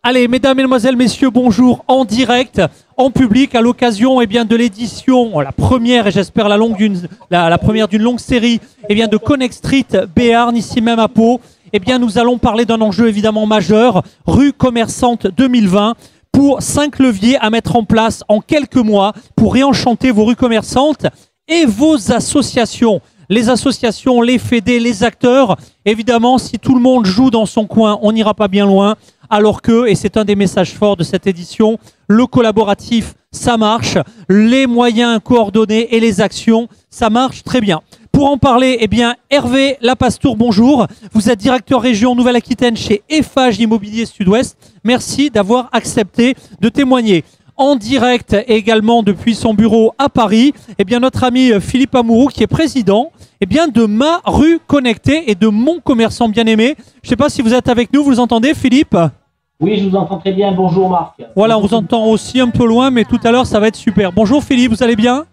Allez, mesdames, mesdemoiselles, messieurs, bonjour, en direct, en public, à l'occasion de l'édition, la première et j'espère la première d'une longue série de Connect Street Béarn, ici même à Pau. Nous allons parler d'un enjeu évidemment majeur, Rue Commerçante 2020, pour 5 leviers à mettre en place en quelques mois pour réenchanter vos rues commerçantes et vos associations. Les associations, les fédés, les acteurs. Évidemment, si tout le monde joue dans son coin, on n'ira pas bien loin. Alors que, et c'est un des messages forts de cette édition, le collaboratif, ça marche. Les moyens coordonnés et les actions, ça marche très bien. Pour en parler, Hervé Lapastour, bonjour. Vous êtes directeur région Nouvelle-Aquitaine chez Eiffage Immobilier Sud-Ouest. Merci d'avoir accepté de témoigner. En direct également depuis son bureau à Paris, notre ami Philippe Amourou qui est président de Ma Rue Connectée et de Mon Commerçant Bien-Aimé. Je ne sais pas si vous êtes avec nous, vous entendez Philippe? Oui, je vous entends très bien. Bonjour Marc. Voilà, on vous entend aussi un peu loin, mais tout à l'heure ça va être super. Bonjour Philippe, vous allez bien?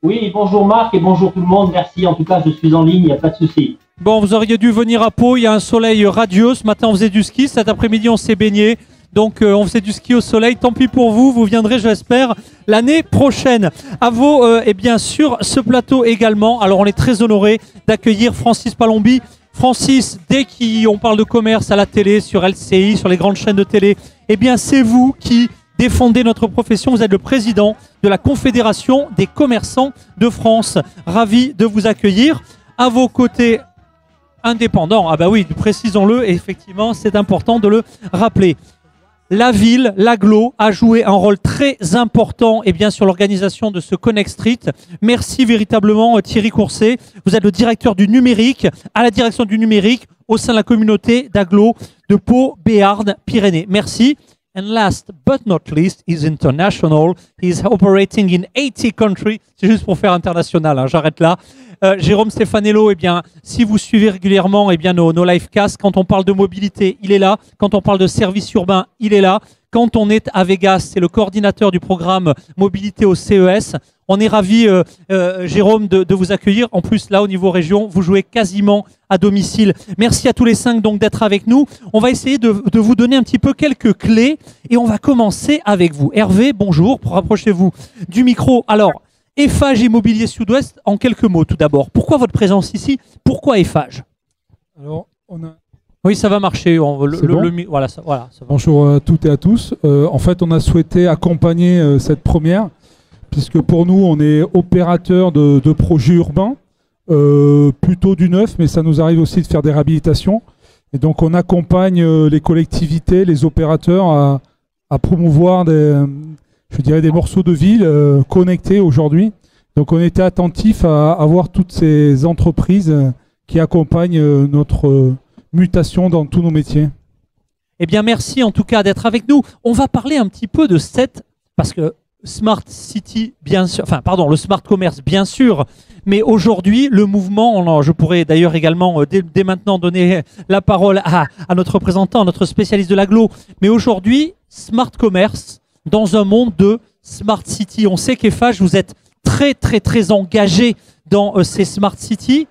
Oui, bonjour Marc et bonjour tout le monde. Merci, en tout cas je suis en ligne, il n'y a pas de souci. Bon, vous auriez dû venir à Pau, il y a un soleil radieux. Ce matin on faisait du ski, cet après-midi on s'est baigné. Donc on faisait du ski au soleil, tant pis pour vous, vous viendrez j'espère l'année prochaine. À vous, sur ce plateau également, alors on est très honoré d'accueillir Francis Palombi. Francis, dès qu'on parle de commerce à la télé, sur LCI, sur les grandes chaînes de télé, c'est vous qui défendez notre profession. Vous êtes le président de la Confédération des commerçants de France. Ravi de vous accueillir. À vos côtés, indépendant, ah bah oui, précisons-le, et effectivement c'est important de le rappeler. La ville, l'agglo, a joué un rôle très important sur l'organisation de ce Connect Street. Merci véritablement Thierry Courset. Vous êtes le directeur du numérique, à la direction du numérique au sein de la communauté d'agglo de Pau, Béarn, Pyrénées. Merci. And last but not least, he's international. He's operating in 80 countries. C'est juste pour faire international, hein, j'arrête là. Jérôme Stefanello, si vous suivez régulièrement nos livecasts, quand on parle de mobilité, il est là. Quand on parle de services urbains, il est là. Quand on est à Vegas, c'est le coordinateur du programme mobilité au CES. On est ravis, Jérôme, de vous accueillir. En plus, là, au niveau région, vous jouez quasiment à domicile. Merci à tous les 5 donc d'être avec nous. On va essayer de vous donner un petit peu quelques clés et on va commencer avec vous. Hervé, bonjour, rapprochez-vous du micro. Alors, Eiffage Immobilier Sud-Ouest, en quelques mots tout d'abord. Pourquoi votre présence ici? Pourquoi Eiffage? Alors, on a... Oui, ça va marcher. Voilà, ça va. Bonjour à toutes et à tous. En fait, on a souhaité accompagner cette première, puisque pour nous, on est opérateur de projets urbains, plutôt du neuf, mais ça nous arrive aussi de faire des réhabilitations. Et donc, on accompagne les collectivités, les opérateurs à promouvoir des morceaux de ville connectés aujourd'hui. Donc, on était attentif à voir toutes ces entreprises qui accompagnent notre mutation dans tous nos métiers. Merci en tout cas d'être avec nous. On va parler un petit peu de parce que Smart City, bien sûr, le Smart Commerce, bien sûr, mais aujourd'hui, le mouvement, je pourrais d'ailleurs également, dès maintenant, donner la parole à notre représentant, à notre spécialiste de l'agglo, mais aujourd'hui, Smart Commerce, dans un monde de Smart City. On sait qu'Eiffage, vous êtes très, très, très engagé dans ces Smart City.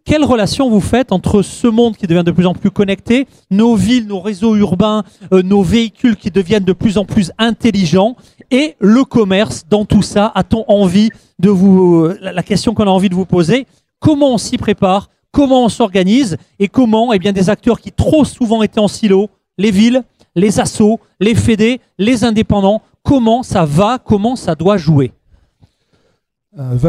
Quelle relation vous faites entre ce monde qui devient de plus en plus connecté, nos villes, nos réseaux urbains, nos véhicules qui deviennent de plus en plus intelligents et le commerce dans tout ça? A-t-on envie de la question qu'on a envie de vous poser, comment on s'y prépare, comment on s'organise et comment des acteurs qui trop souvent étaient en silo, les villes, les assos, les fédés, les indépendants, comment ça va, comment ça doit jouer?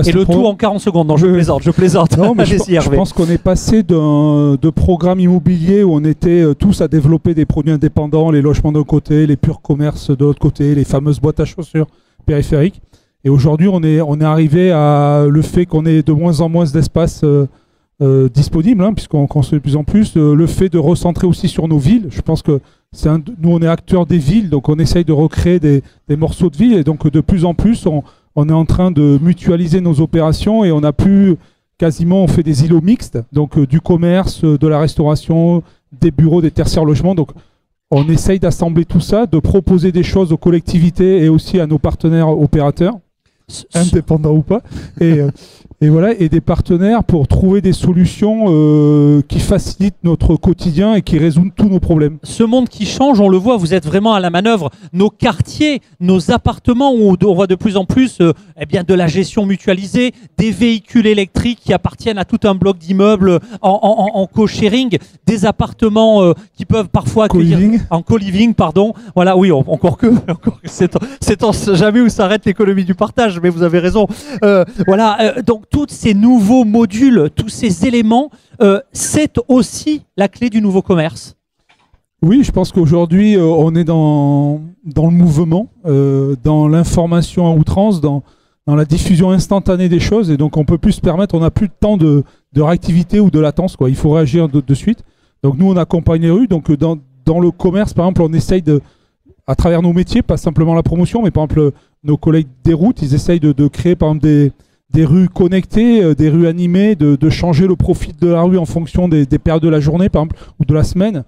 Et le tout en 40 secondes. Non, je plaisante. Non, mais je pense qu'on est passé de programmes immobiliers où on était tous à développer des produits indépendants, les logements d'un côté, les purs commerces de l'autre côté, les fameuses boîtes à chaussures périphériques. Et aujourd'hui, on est arrivé à le fait qu'on ait de moins en moins d'espace disponible, puisqu'on construit de plus en plus. Le fait de recentrer aussi sur nos villes. Je pense que nous, on est acteurs des villes, donc on essaye de recréer des morceaux de ville. Et donc, de plus en plus, on est en train de mutualiser nos opérations et on on fait des îlots mixtes, donc du commerce, de la restauration, des bureaux, des tertiaires logements. Donc on essaye d'assembler tout ça, de proposer des choses aux collectivités et aussi à nos partenaires opérateurs, indépendants ou pas. Et voilà, et des partenaires pour trouver des solutions qui facilitent notre quotidien et qui résolvent tous nos problèmes. Ce monde qui change, on le voit, vous êtes vraiment à la manœuvre. Nos quartiers, nos appartements, où on voit de plus en plus eh bien, de la gestion mutualisée, des véhicules électriques qui appartiennent à tout un bloc d'immeubles en co-sharing, des appartements qui peuvent parfois accueillir... En co-living, pardon. Voilà, oui, encore que c'est en jamais où s'arrête l'économie du partage, mais vous avez raison. Voilà, donc tous ces nouveaux modules, tous ces éléments, c'est aussi la clé du nouveau commerce. Oui, je pense qu'aujourd'hui, on est dans le mouvement, dans l'information à outrance, dans la diffusion instantanée des choses. Et donc, on ne peut plus se permettre, on n'a plus de temps de réactivité ou de latence, quoi. Il faut réagir de suite. Donc, nous, on accompagne les rues. Donc, dans le commerce, par exemple, on essaye à travers nos métiers, pas simplement la promotion, mais par exemple, nos collègues des routes, ils essayent de créer, par exemple, des rues connectées, des rues animées, de changer le profil de la rue en fonction des périodes de la journée, par exemple, ou de la semaine.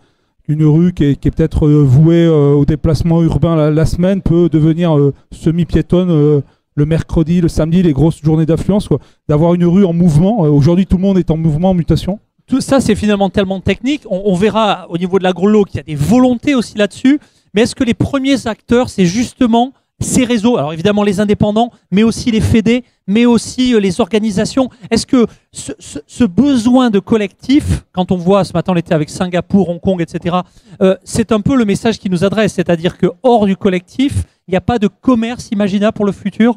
Une rue qui est peut-être vouée au déplacement urbain la semaine peut devenir semi-piétonne le mercredi, le samedi, les grosses journées d'affluence. D'avoir une rue en mouvement. Aujourd'hui, tout le monde est en mouvement, en mutation. Tout ça, c'est finalement tellement technique. On verra au niveau de l'agro-lo qu'il y a des volontés aussi là-dessus. Mais est-ce que les premiers acteurs, c'est justement ces réseaux, alors évidemment les indépendants, mais aussi les fédés, mais aussi les organisations. Est-ce que ce besoin de collectif, quand on voit ce matin on était avec Singapour, Hong Kong, etc., c'est un peu le message qui nous adresse, c'est-à-dire que hors du collectif, il n'y a pas de commerce imaginable pour le futur?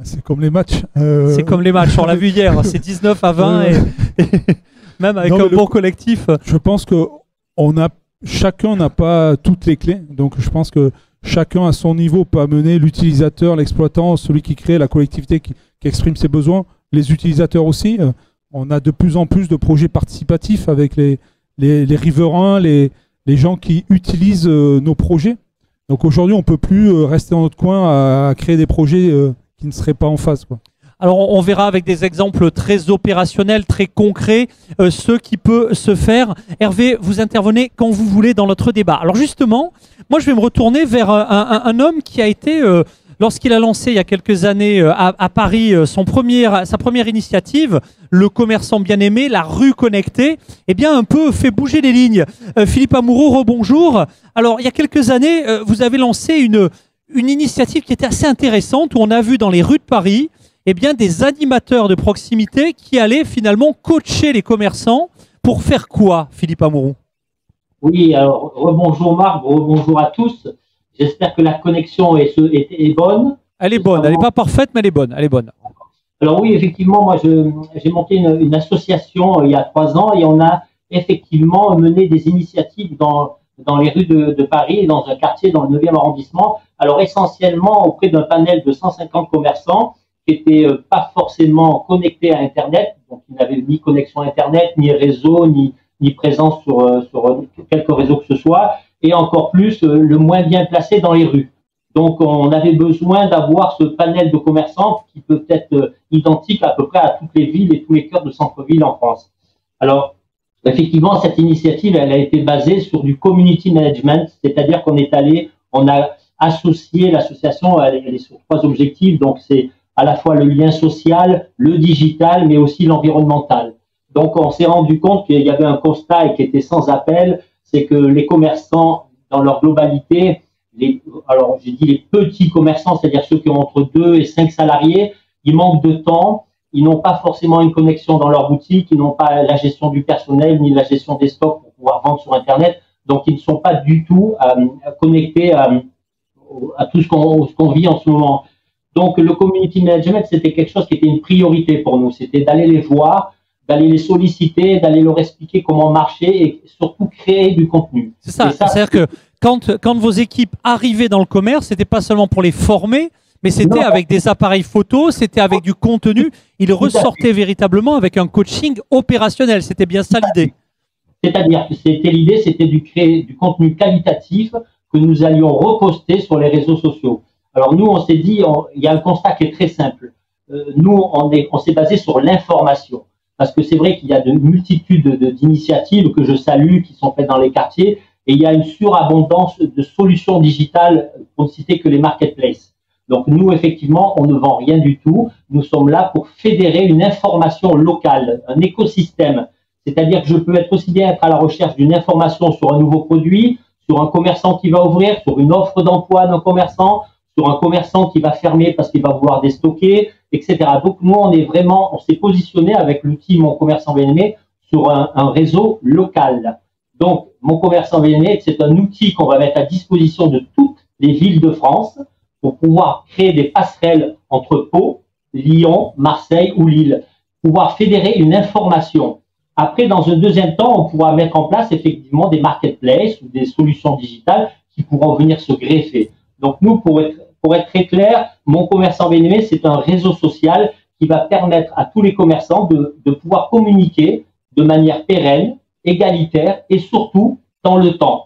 C'est comme les matchs. C'est comme les matchs, on l'a vu hier, c'est 19 à 20 et même avec un bon collectif. Je pense que chacun n'a pas toutes les clés, donc je pense que chacun à son niveau peut amener l'utilisateur, l'exploitant, celui qui crée, la collectivité qui exprime ses besoins, les utilisateurs aussi. On a de plus en plus de projets participatifs avec les riverains, les gens qui utilisent nos projets. Donc aujourd'hui, on ne peut plus rester dans notre coin à créer des projets qui ne seraient pas en phase, quoi. Alors on verra avec des exemples très opérationnels, très concrets, ce qui peut se faire. Hervé, vous intervenez quand vous voulez dans notre débat. Alors justement, moi je vais me retourner vers un homme qui a été, lorsqu'il a lancé il y a quelques années à Paris sa première initiative, le commerçant bien-aimé, la rue connectée, eh bien un peu fait bouger les lignes. Philippe Amoureau, rebonjour. Alors il y a quelques années, vous avez lancé une initiative qui était assez intéressante, où on a vu dans les rues de Paris eh bien, des animateurs de proximité qui allaient finalement coacher les commerçants pour faire quoi, Philippe Amoureau? Oui, alors rebonjour Marc, rebonjour à tous. J'espère que la connexion est bonne. Elle est bonne, elle n'est pas parfaite, mais elle est bonne. Elle est bonne. Alors oui, effectivement, moi j'ai monté une association il y a 3 ans et on a effectivement mené des initiatives dans les rues de Paris et dans un quartier dans le 9e arrondissement. Alors essentiellement auprès d'un panel de 150 commerçants qui n'étaient pas forcément connectés à Internet, donc ils n'avaient ni connexion Internet, ni réseau, ni présence sur quelques réseaux que ce soit, et encore plus le moins bien placé dans les rues. Donc on avait besoin d'avoir ce panel de commerçants qui peut être identique à peu près à toutes les villes et tous les cœurs de centre-ville en France. Alors effectivement, cette initiative, elle a été basée sur du community management, c'est-à-dire on a associé l'association, elle est sur 3 objectifs, donc c'est à la fois le lien social, le digital, mais aussi l'environnemental. Donc, on s'est rendu compte qu'il y avait un constat et qui était sans appel, c'est que les commerçants, dans leur globalité, alors j'ai dit les petits commerçants, c'est-à-dire ceux qui ont entre 2 et 5 salariés, ils manquent de temps, ils n'ont pas forcément une connexion dans leur boutique, ils n'ont pas la gestion du personnel ni la gestion des stocks pour pouvoir vendre sur Internet, donc ils ne sont pas du tout connectés à tout ce qu'on vit en ce moment. Donc, le community management, c'était quelque chose qui était une priorité pour nous. C'était d'aller les voir, d'aller les solliciter, d'aller leur expliquer comment marcher et surtout créer du contenu. C'est ça. C'est-à-dire que quand vos équipes arrivaient dans le commerce, c'était pas seulement pour les former, mais c'était avec des appareils photo, c'était avec du contenu. Ils ressortaient véritablement avec un coaching opérationnel. C'était bien ça l'idée. C'est-à-dire que l'idée, c'était de créer du contenu qualitatif que nous allions reposter sur les réseaux sociaux. Alors nous, on s'est dit, il y a un constat qui est très simple. Nous, on s'est basé sur l'information. Parce que c'est vrai qu'il y a de multitudes d'initiatives que je salue, qui sont faites dans les quartiers, et il y a une surabondance de solutions digitales, pour ne citer que les marketplaces. Donc nous, effectivement, on ne vend rien du tout. Nous sommes là pour fédérer une information locale, un écosystème. C'est-à-dire que je peux être aussi bien être à la recherche d'une information sur un nouveau produit, sur un commerçant qui va ouvrir, sur une offre d'emploi d'un commerçant, sur un commerçant qui va fermer parce qu'il va vouloir déstocker, etc. Donc nous, on s'est positionné avec l'outil Mon Commerçant Bien-Aimé sur un réseau local. Donc, Mon Commerçant Bien-Aimé, c'est un outil qu'on va mettre à disposition de toutes les villes de France pour pouvoir créer des passerelles entre Pau, Lyon, Marseille ou Lille, pouvoir fédérer une information. Après, dans un deuxième temps, on pourra mettre en place effectivement des marketplaces ou des solutions digitales qui pourront venir se greffer. Donc nous, pour être très clair, Mon Commerçant Bien-Aimé, c'est un réseau social qui va permettre à tous les commerçants de pouvoir communiquer de manière pérenne, égalitaire et surtout dans le temps.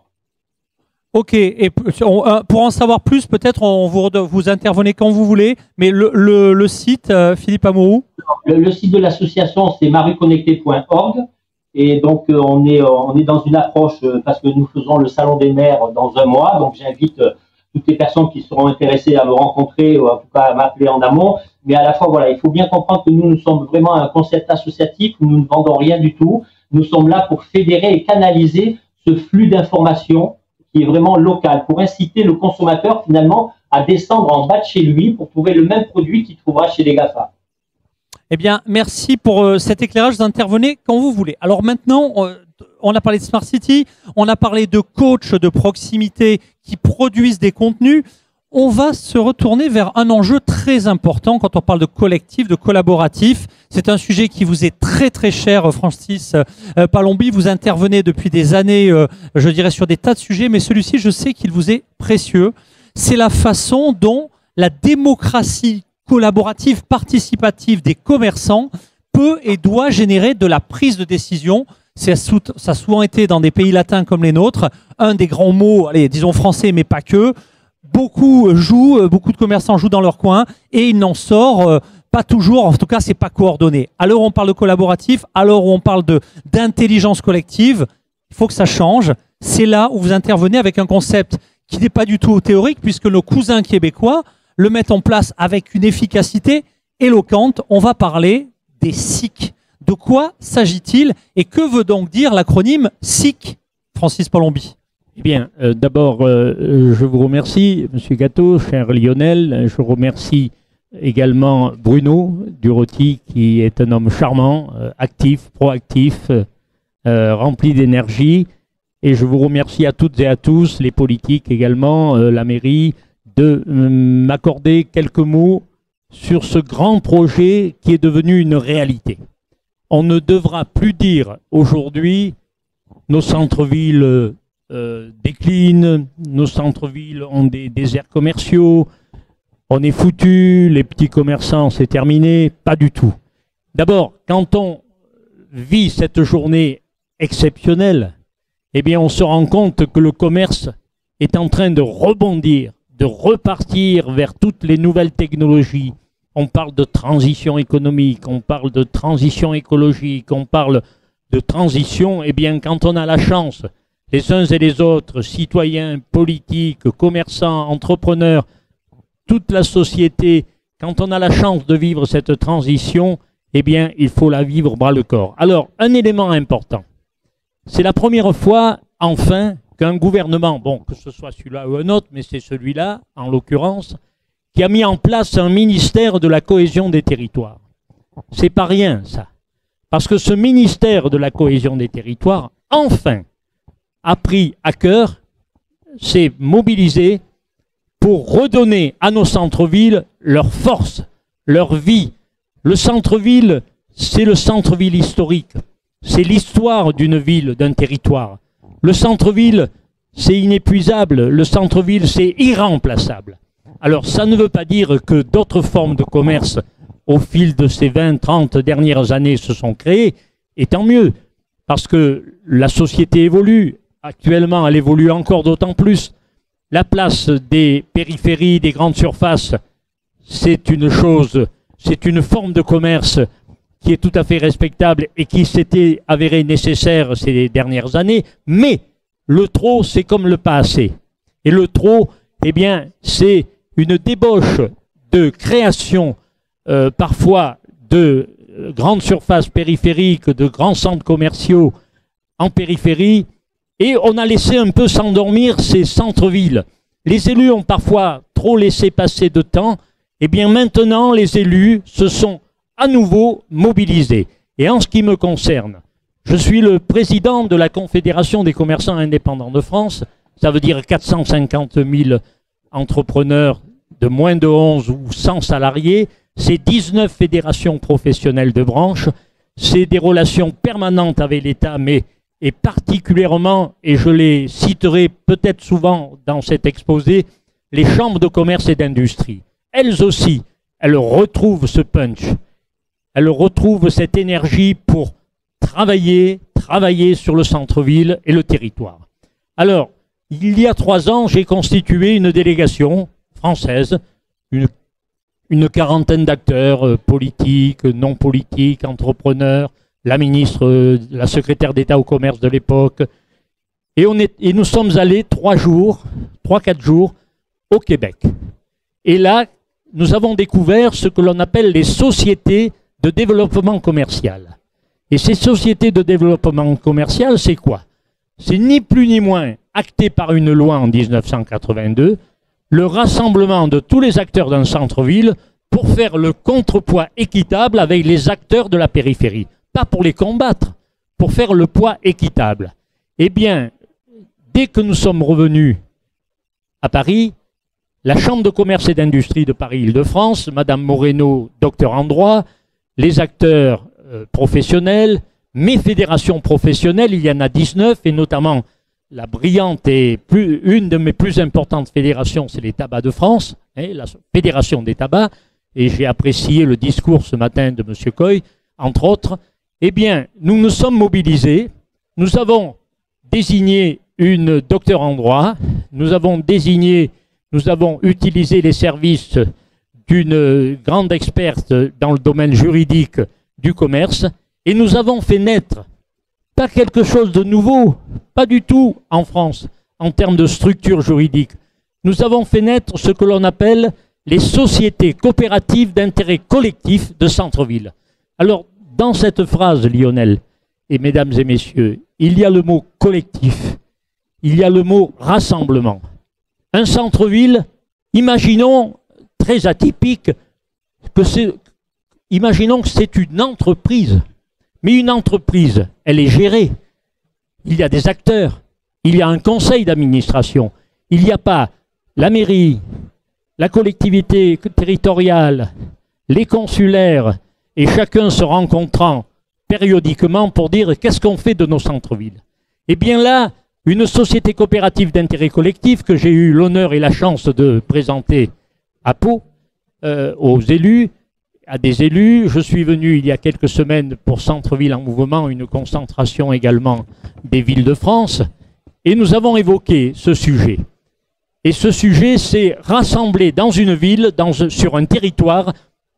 Ok, et pour en savoir plus, peut-être vous intervenez quand vous voulez, mais le site, Philippe Amorou. Le site de l'association, c'est maruconnecté.org, et donc on est dans une approche, parce que nous faisons le Salon des maires dans un mois, donc j'invite toutes les personnes qui seront intéressées à me rencontrer, ou en tout cas à m'appeler en amont, mais à la fois, voilà, il faut bien comprendre que nous sommes vraiment un concept associatif, nous ne vendons rien du tout, nous sommes là pour fédérer et canaliser ce flux d'informations qui est vraiment local, pour inciter le consommateur finalement à descendre en bas de chez lui pour trouver le même produit qu'il trouvera chez les GAFA. Eh bien, merci pour cet éclairage. Vous intervenez quand vous voulez. Alors maintenant, on a parlé de Smart City, on a parlé de coachs de proximité qui produisent des contenus. On va se retourner vers un enjeu très important quand on parle de collectif, de collaboratif. C'est un sujet qui vous est très très cher, Francis Palombi. Vous intervenez depuis des années, je dirais, sur des tas de sujets, mais celui-ci, je sais qu'il vous est précieux. C'est la façon dont la démocratie collaborative, participative des commerçants peut et doit générer de la prise de décision. Ça a souvent été dans des pays latins comme les nôtres, un des grands mots, allez, disons français, mais pas que. Beaucoup de commerçants jouent dans leur coin et il n'en sort pas toujours, en tout cas c'est pas coordonné. À l'heure où on parle de collaboratif, à l'heure où on parle d'intelligence collective, il faut que ça change. C'est là où vous intervenez avec un concept qui n'est pas du tout théorique puisque nos cousins québécois le mettent en place avec une efficacité éloquente. On va parler des SIC. De quoi s'agit-il et que veut donc dire l'acronyme SIC, Francis Palombi? Eh bien, d'abord, je vous remercie, Monsieur Gâteau, cher Lionel. Je remercie également Bruno Durotti, qui est un homme charmant, actif, proactif, rempli d'énergie. Et je vous remercie à toutes et à tous, les politiques également, la mairie, de m'accorder quelques mots sur ce grand projet qui est devenu une réalité. On ne devra plus dire aujourd'hui nos centres-villes déclinent, nos centres-villes ont des déserts commerciaux, on est foutu, les petits commerçants c'est terminé, pas du tout. D'abord, quand on vit cette journée exceptionnelle, eh bien on se rend compte que le commerce est en train de rebondir, de repartir vers toutes les nouvelles technologies. On parle de transition économique, on parle de transition écologique, on parle de transition. Eh bien, quand on a la chance, les uns et les autres, citoyens, politiques, commerçants, entrepreneurs, toute la société, quand on a la chance de vivre cette transition, eh bien, il faut la vivre bras le corps. Alors, un élément important, c'est la première fois, enfin, qu'un gouvernement, bon, que ce soit celui-là ou un autre, mais c'est celui-là, en l'occurrence, qui a mis en place un ministère de la cohésion des territoires. C'est pas rien, ça. Parce que ce ministère de la cohésion des territoires, enfin, a pris à cœur, s'est mobilisé pour redonner à nos centres-villes leur force, leur vie. Le centre-ville, c'est le centre-ville historique. C'est l'histoire d'une ville, d'un territoire. Le centre-ville, c'est inépuisable. Le centre-ville, c'est irremplaçable. Alors, ça ne veut pas dire que d'autres formes de commerce, au fil de ces 20, 30 dernières années, se sont créées, et tant mieux, parce que la société évolue. Actuellement, elle évolue encore d'autant plus. La place des périphéries, des grandes surfaces, c'est une chose, c'est une forme de commerce qui est tout à fait respectable et qui s'était avérée nécessaire ces dernières années, mais le trop, c'est comme le pas assez. Et le trop, eh bien, c'est une débauche de création parfois de grandes surfaces périphériques, de grands centres commerciaux en périphérie, et on a laissé un peu s'endormir ces centres-villes. Les élus ont parfois trop laissé passer de temps, et bien maintenant les élus se sont à nouveau mobilisés. Et en ce qui me concerne, je suis le président de la Confédération des commerçants indépendants de France, ça veut dire 450 000 entrepreneurs de moins de 11 ou 100 salariés, c'est 19 fédérations professionnelles de branche, c'est des relations permanentes avec l'État, mais et particulièrement, et je les citerai peut-être souvent dans cet exposé, les chambres de commerce et d'industrie. Elles aussi, elles retrouvent ce punch, elles retrouvent cette énergie pour travailler sur le centre-ville et le territoire. Alors, il y a 3 ans, j'ai constitué une délégation française, une quarantaine d'acteurs politiques, non politiques, entrepreneurs, la ministre, la secrétaire d'État au commerce de l'époque. Et nous sommes allés 3-4 jours au Québec. Et là, nous avons découvert ce que l'on appelle les sociétés de développement commercial. Et ces sociétés de développement commercial, c'est quoi? C'est ni plus ni moins acté par une loi en 1982, le rassemblement de tous les acteurs d'un centre-ville pour faire le contrepoids équitable avec les acteurs de la périphérie. Pas pour les combattre, pour faire le poids équitable. Eh bien, dès que nous sommes revenus à Paris, la Chambre de commerce et d'industrie de Paris-Île-de-France, Madame Moreno, docteur en droit, les acteurs professionnels, mes fédérations professionnelles, il y en a 19, et notamment la brillante et une de mes plus importantes fédérations, c'est les tabacs de France, la Fédération des tabacs, et j'ai apprécié le discours ce matin de M. Coy, entre autres. Eh bien, nous nous sommes mobilisés, nous avons désigné une docteure en droit, nous avons utilisé les services d'une grande experte dans le domaine juridique du commerce, et nous avons fait naître, pas quelque chose de nouveau, pas du tout en France, en termes de structure juridique. Nous avons fait naître ce que l'on appelle les sociétés coopératives d'intérêt collectif de centre-ville. Alors, dans cette phrase, Lionel, et mesdames et messieurs, il y a le mot collectif, il y a le mot rassemblement. Un centre-ville, imaginons, très atypique, imaginons que c'est une entreprise. Mais une entreprise, elle est gérée. Il y a des acteurs, il y a un conseil d'administration. Il n'y a pas la mairie, la collectivité territoriale, les consulaires, et chacun se rencontrant périodiquement pour dire qu'est-ce qu'on fait de nos centres-villes. Eh bien là, une société coopérative d'intérêt collectif que j'ai eu l'honneur et la chance de présenter à Pau, aux élus, à des élus. Je suis venu il y a quelques semaines pour Centre-Ville en Mouvement, une concentration également des villes de France, et nous avons évoqué ce sujet. Et ce sujet, c'est rassembler dans une ville, sur un territoire,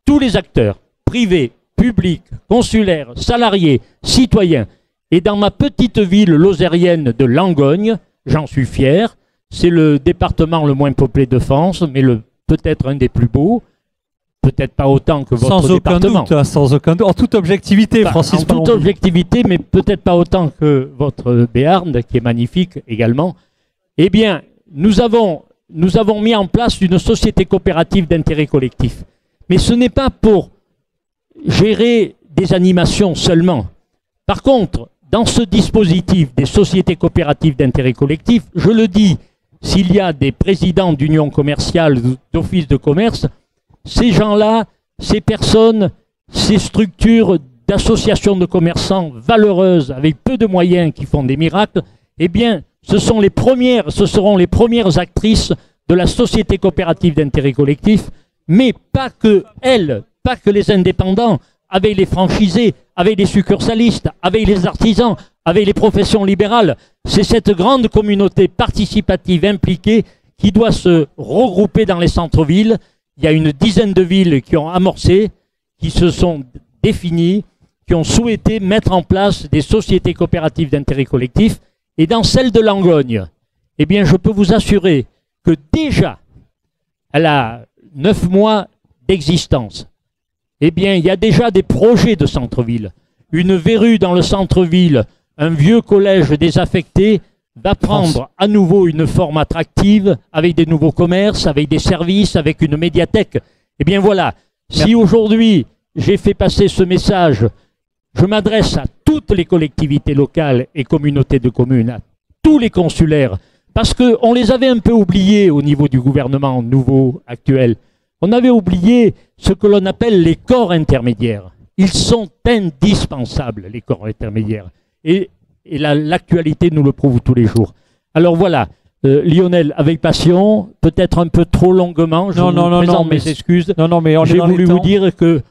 tous les acteurs, privés, publics, consulaires, salariés, citoyens. Et dans ma petite ville lozérienne de Langogne, j'en suis fier, c'est le département le moins peuplé de France, mais peut-être un des plus beaux, peut-être pas autant que votre département. Sans aucun doute, en toute objectivité, Francis. En toute objectivité, mais peut-être pas autant que votre Béarn, qui est magnifique également. Eh bien, nous avons mis en place une société coopérative d'intérêt collectif. Mais ce n'est pas pour gérer des animations seulement. Par contre, dans ce dispositif des sociétés coopératives d'intérêt collectif, je le dis, s'il y a des présidents d'unions commerciales, d'offices de commerce, ces gens-là, ces personnes, ces structures d'associations de commerçants valeureuses, avec peu de moyens qui font des miracles, eh bien, ce seront les premières actrices de la société coopérative d'intérêt collectif, mais pas que elles, pas que les indépendants, avec les franchisés, avec les succursalistes, avec les artisans, avec les professions libérales. C'est cette grande communauté participative impliquée qui doit se regrouper dans les centres-villes. Il y a une dizaine de villes qui ont amorcé, qui se sont définies, qui ont souhaité mettre en place des sociétés coopératives d'intérêt collectif. Et dans celle de Langogne, eh bien, je peux vous assurer que déjà, elle a 9 mois d'existence. Eh bien, il y a déjà des projets de centre-ville. Une verrue dans le centre-ville, un vieux collège désaffecté, va prendre à nouveau une forme attractive, avec des nouveaux commerces, avec des services, avec une médiathèque. Eh bien voilà, si aujourd'hui j'ai fait passer ce message, je m'adresse à toutes les collectivités locales et communautés de communes, à tous les consulaires, parce qu'on les avait un peu oubliés au niveau du gouvernement nouveau, actuel. On avait oublié ce que l'on appelle les corps intermédiaires. Ils sont indispensables, les corps intermédiaires. Et l'actualité nous le prouve tous les jours. Alors voilà, Lionel, avec passion, peut-être un peu trop longuement, je vous présente mes excuses. Mais j'ai voulu vous dire que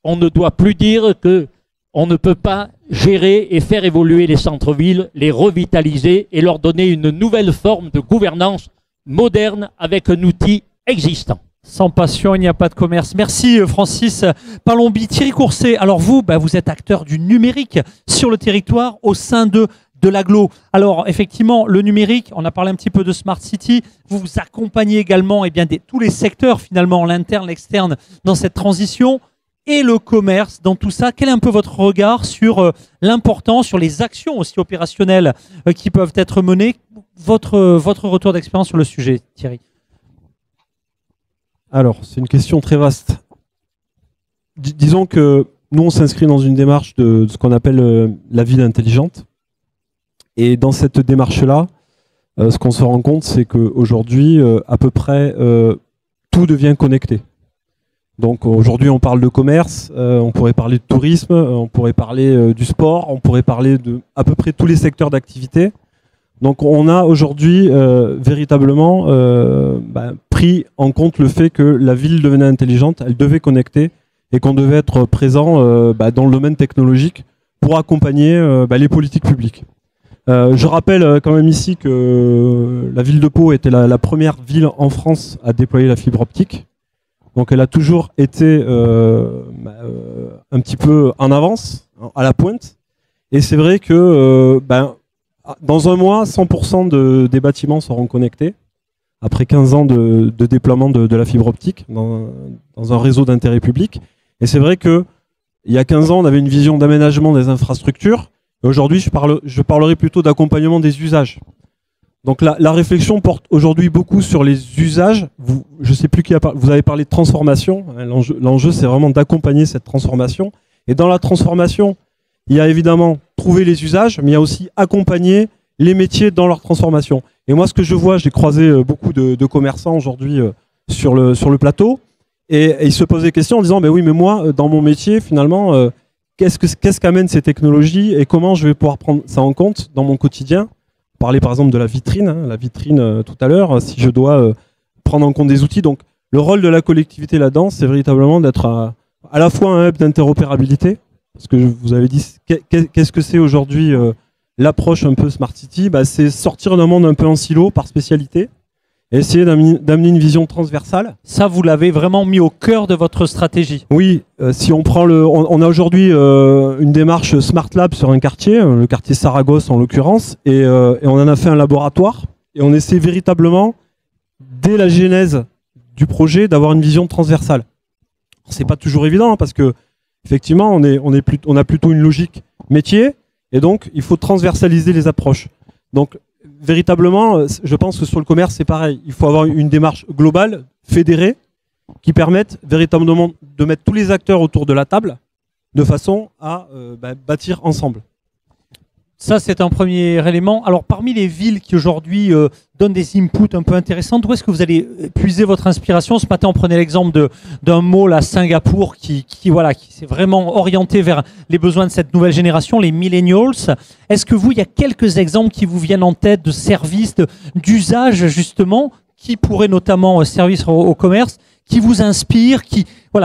on ne doit plus dire que on ne peut pas gérer et faire évoluer les centres-villes, les revitaliser et leur donner une nouvelle forme de gouvernance moderne avec un outil existant. Sans passion, il n'y a pas de commerce. Merci Francis Palombi. Thierry Courcet, alors vous, vous êtes acteur du numérique sur le territoire au sein de l'agglo. Alors effectivement, le numérique, on a parlé un petit peu de Smart City, vous vous accompagnez également tous les secteurs finalement, l'interne, l'externe, dans cette transition. Et le commerce, dans tout ça, quel est un peu votre regard sur l'importance, sur les actions aussi opérationnelles qui peuvent être menées? Votre retour d'expérience sur le sujet, Thierry? Alors, c'est une question très vaste. Disons que nous, on s'inscrit dans une démarche de ce qu'on appelle la ville intelligente. Et dans cette démarche-là, ce qu'on se rend compte, c'est qu'aujourd'hui, à peu près, tout devient connecté. Donc aujourd'hui, on parle de commerce, on pourrait parler de tourisme, on pourrait parler du sport, on pourrait parler de à peu près tous les secteurs d'activité. Donc on a aujourd'hui véritablement pris en compte le fait que la ville devenait intelligente, elle devait connecter et qu'on devait être présent dans le domaine technologique pour accompagner les politiques publiques. Je rappelle quand même ici que la ville de Pau était la première ville en France à déployer la fibre optique. Donc elle a toujours été un petit peu en avance, à la pointe. Et c'est vrai que dans un mois, 100% des bâtiments seront connectés, après 15 ans de déploiement de la fibre optique dans un réseau d'intérêt public. Et c'est vrai qu'il y a 15 ans, on avait une vision d'aménagement des infrastructures. Et aujourd'hui, je parlerai plutôt d'accompagnement des usages. Donc la réflexion porte aujourd'hui beaucoup sur les usages. Je ne sais plus qui a parlé. Vous avez parlé de transformation. L'enjeu, c'est vraiment d'accompagner cette transformation. Et dans la transformation, il y a évidemment trouver les usages, mais il y a aussi accompagner les métiers dans leur transformation. Et moi, ce que je vois, j'ai croisé beaucoup de commerçants aujourd'hui sur le plateau, et ils se posent des questions en disant, oui, mais moi, dans mon métier, finalement, qu'est-ce qu'amènent ces technologies et comment je vais pouvoir prendre ça en compte dans mon quotidien? On parlait par exemple de la vitrine, tout à l'heure, si je dois prendre en compte des outils. Donc, le rôle de la collectivité là-dedans, c'est véritablement d'être à la fois un hub d'interopérabilité, parce que vous avez dit, qu'est-ce que c'est aujourd'hui l'approche un peu Smart City? C'est sortir d'un monde un peu en silo, par spécialité, et essayer d'amener une vision transversale. Ça, vous l'avez vraiment mis au cœur de votre stratégie. Oui, si on prend on a aujourd'hui une démarche Smart Lab sur un quartier, le quartier Saragosse en l'occurrence, et on en a fait un laboratoire, et on essaie véritablement, dès la genèse du projet, d'avoir une vision transversale. C'est pas toujours évident, parce que effectivement, on a plutôt une logique métier, et donc il faut transversaliser les approches. Donc véritablement, je pense que sur le commerce, c'est pareil. Il faut avoir une démarche globale, fédérée, qui permette véritablement de mettre tous les acteurs autour de la table, de façon à bâtir ensemble. Ça, c'est un premier élément. Alors, parmi les villes qui aujourd'hui donnent des inputs un peu intéressants, d'où est-ce que vous allez puiser votre inspiration? Ce matin, on prenait l'exemple d'un mall à Singapour qui s'est vraiment orienté vers les besoins de cette nouvelle génération, les millennials. Est-ce que il y a quelques exemples qui vous viennent en tête de services, d'usages justement, qui pourraient notamment servir au commerce, qui vous inspirent,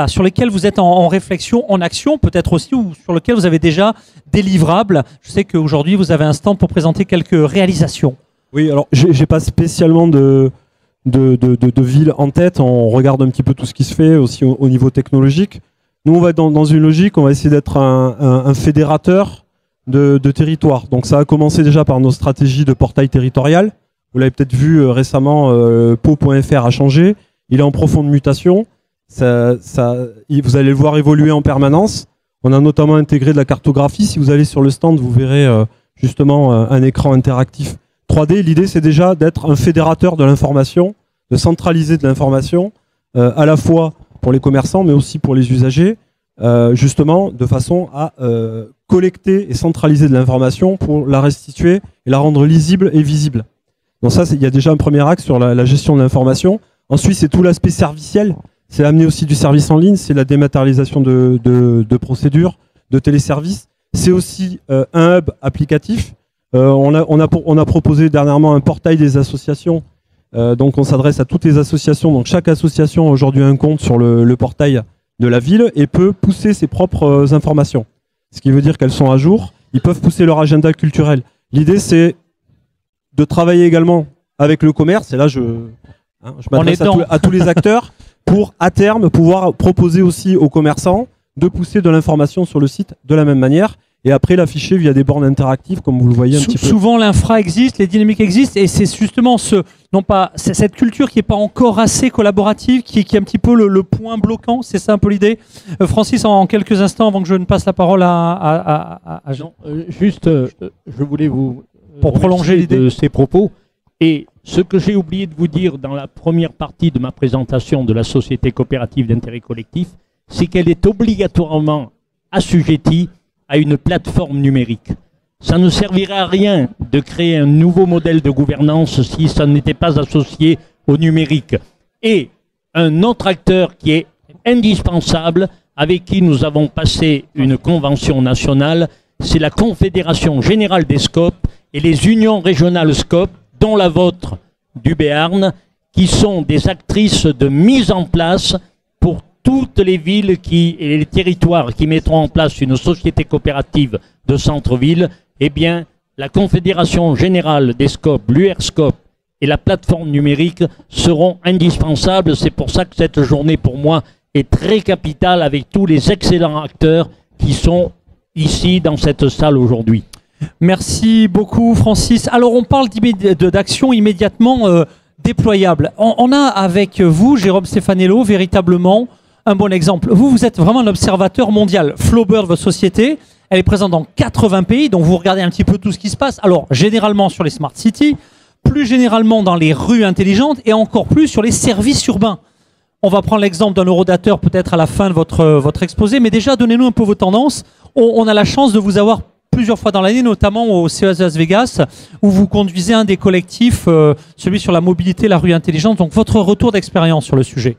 sur lesquels vous êtes en réflexion, en action, peut-être aussi, ou sur lesquels vous avez déjà des livrables? Je sais qu'aujourd'hui, vous avez un stand pour présenter quelques réalisations. Oui, alors, j'ai pas spécialement de villes en tête. On regarde un petit peu tout ce qui se fait aussi au niveau technologique. Nous, on va être dans une logique, on va essayer d'être un fédérateur de territoire. Donc, ça a commencé déjà par nos stratégies de portail territorial. Vous l'avez peut-être vu récemment, Pau.fr a changé. il est en profonde mutation. Vous allez le voir évoluer en permanence. On a notamment intégré de la cartographie. Si vous allez sur le stand, vous verrez justement un écran interactif 3D. L'idée, c'est déjà d'être un fédérateur de l'information, de centraliser de l'information, à la fois pour les commerçants, mais aussi pour les usagers, justement de façon à collecter et centraliser de l'information pour la restituer et la rendre lisible et visible. Donc ça, il y a déjà un premier axe sur la gestion de l'information. Ensuite, c'est tout l'aspect serviciel. C'est amener aussi du service en ligne, c'est la dématérialisation de procédures, de téléservices. C'est aussi un hub applicatif. On a proposé dernièrement un portail des associations. Donc on s'adresse à toutes les associations. Donc chaque association a aujourd'hui un compte sur le portail de la ville et peut pousser ses propres informations. Ce qui veut dire qu'elles sont à jour. Ils peuvent pousser leur agenda culturel. L'idée, c'est de travailler également avec le commerce. Et là, je m'adresse à tous les acteurs pour, à terme, pouvoir proposer aussi aux commerçants de pousser de l'information sur le site de la même manière et après l'afficher via des bornes interactives, comme vous le voyez un petit peu. Souvent, l'infra existe, les dynamiques existent, et c'est justement cette culture qui n'est pas encore assez collaborative, qui est un petit peu le point bloquant. C'est ça un peu l'idée. Francis, en quelques instants, avant que je ne passe la parole à Jean. Je voulais vous pour prolonger l'idée de ces propos. Et ce que j'ai oublié de vous dire dans la première partie de ma présentation de la société coopérative d'intérêt collectif, c'est qu'elle est obligatoirement assujettie à une plateforme numérique. Ça ne servirait à rien de créer un nouveau modèle de gouvernance si ça n'était pas associé au numérique. Et un autre acteur qui est indispensable, avec qui nous avons passé une convention nationale, c'est la Confédération Générale des SCOP et les unions régionales SCOP, dont la vôtre du Béarn, qui sont des actrices de mise en place pour toutes les villes et les territoires qui mettront en place une société coopérative de centre-ville. Eh bien, la Confédération Générale des SCOP, l'URSCOP et la plateforme numérique seront indispensables. C'est pour ça que cette journée, pour moi, est très capitale avec tous les excellents acteurs qui sont ici dans cette salle aujourd'hui. Merci beaucoup, Francis. Alors, on parle d'action immédiatement déployable. On a avec vous, Jérôme Stefanello, véritablement un bon exemple. Vous êtes vraiment un observateur mondial. Flowbird, votre société, elle est présente dans 80 pays, donc vous regardez un petit peu tout ce qui se passe. Alors, généralement sur les smart cities, plus généralement dans les rues intelligentes et encore plus sur les services urbains. On va prendre l'exemple d'un eurodateur peut-être à la fin de votre exposé, mais déjà, donnez-nous un peu vos tendances. On a la chance de vous avoir plusieurs fois dans l'année, notamment au CES Las Vegas, où vous conduisez un des collectifs, celui sur la mobilité, la rue intelligente. Donc, votre retour d'expérience sur le sujet.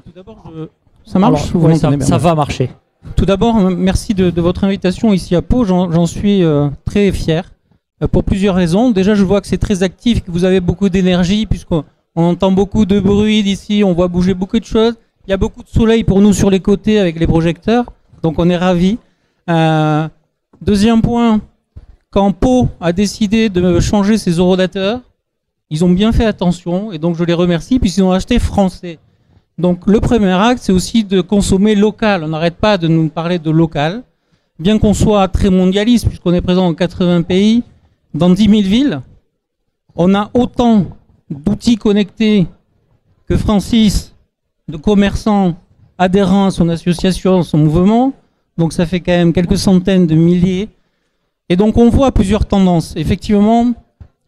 Tout d'abord, ça marche. Alors, oui, ça va marcher. Tout d'abord, merci de votre invitation ici à Pau. J'en suis très fier pour plusieurs raisons. Déjà, je vois que c'est très actif, que vous avez beaucoup d'énergie, puisqu'on entend beaucoup de bruit d'ici, on voit bouger beaucoup de choses. Il y a beaucoup de soleil pour nous sur les côtés avec les projecteurs, donc on est ravis. Deuxième point, quand Pau a décidé de changer ses eurodateurs, ils ont bien fait attention, et donc je les remercie, puisqu'ils ont acheté français. Donc le premier acte, c'est aussi de consommer local. On n'arrête pas de nous parler de local. Bien qu'on soit très mondialiste, puisqu'on est présent dans 80 pays, dans 10 000 villes, on a autant d'outils connectés que Francis, de commerçants adhérents à son association, à son mouvement. Donc ça fait quand même quelques centaines de milliers. Et donc on voit plusieurs tendances. Effectivement,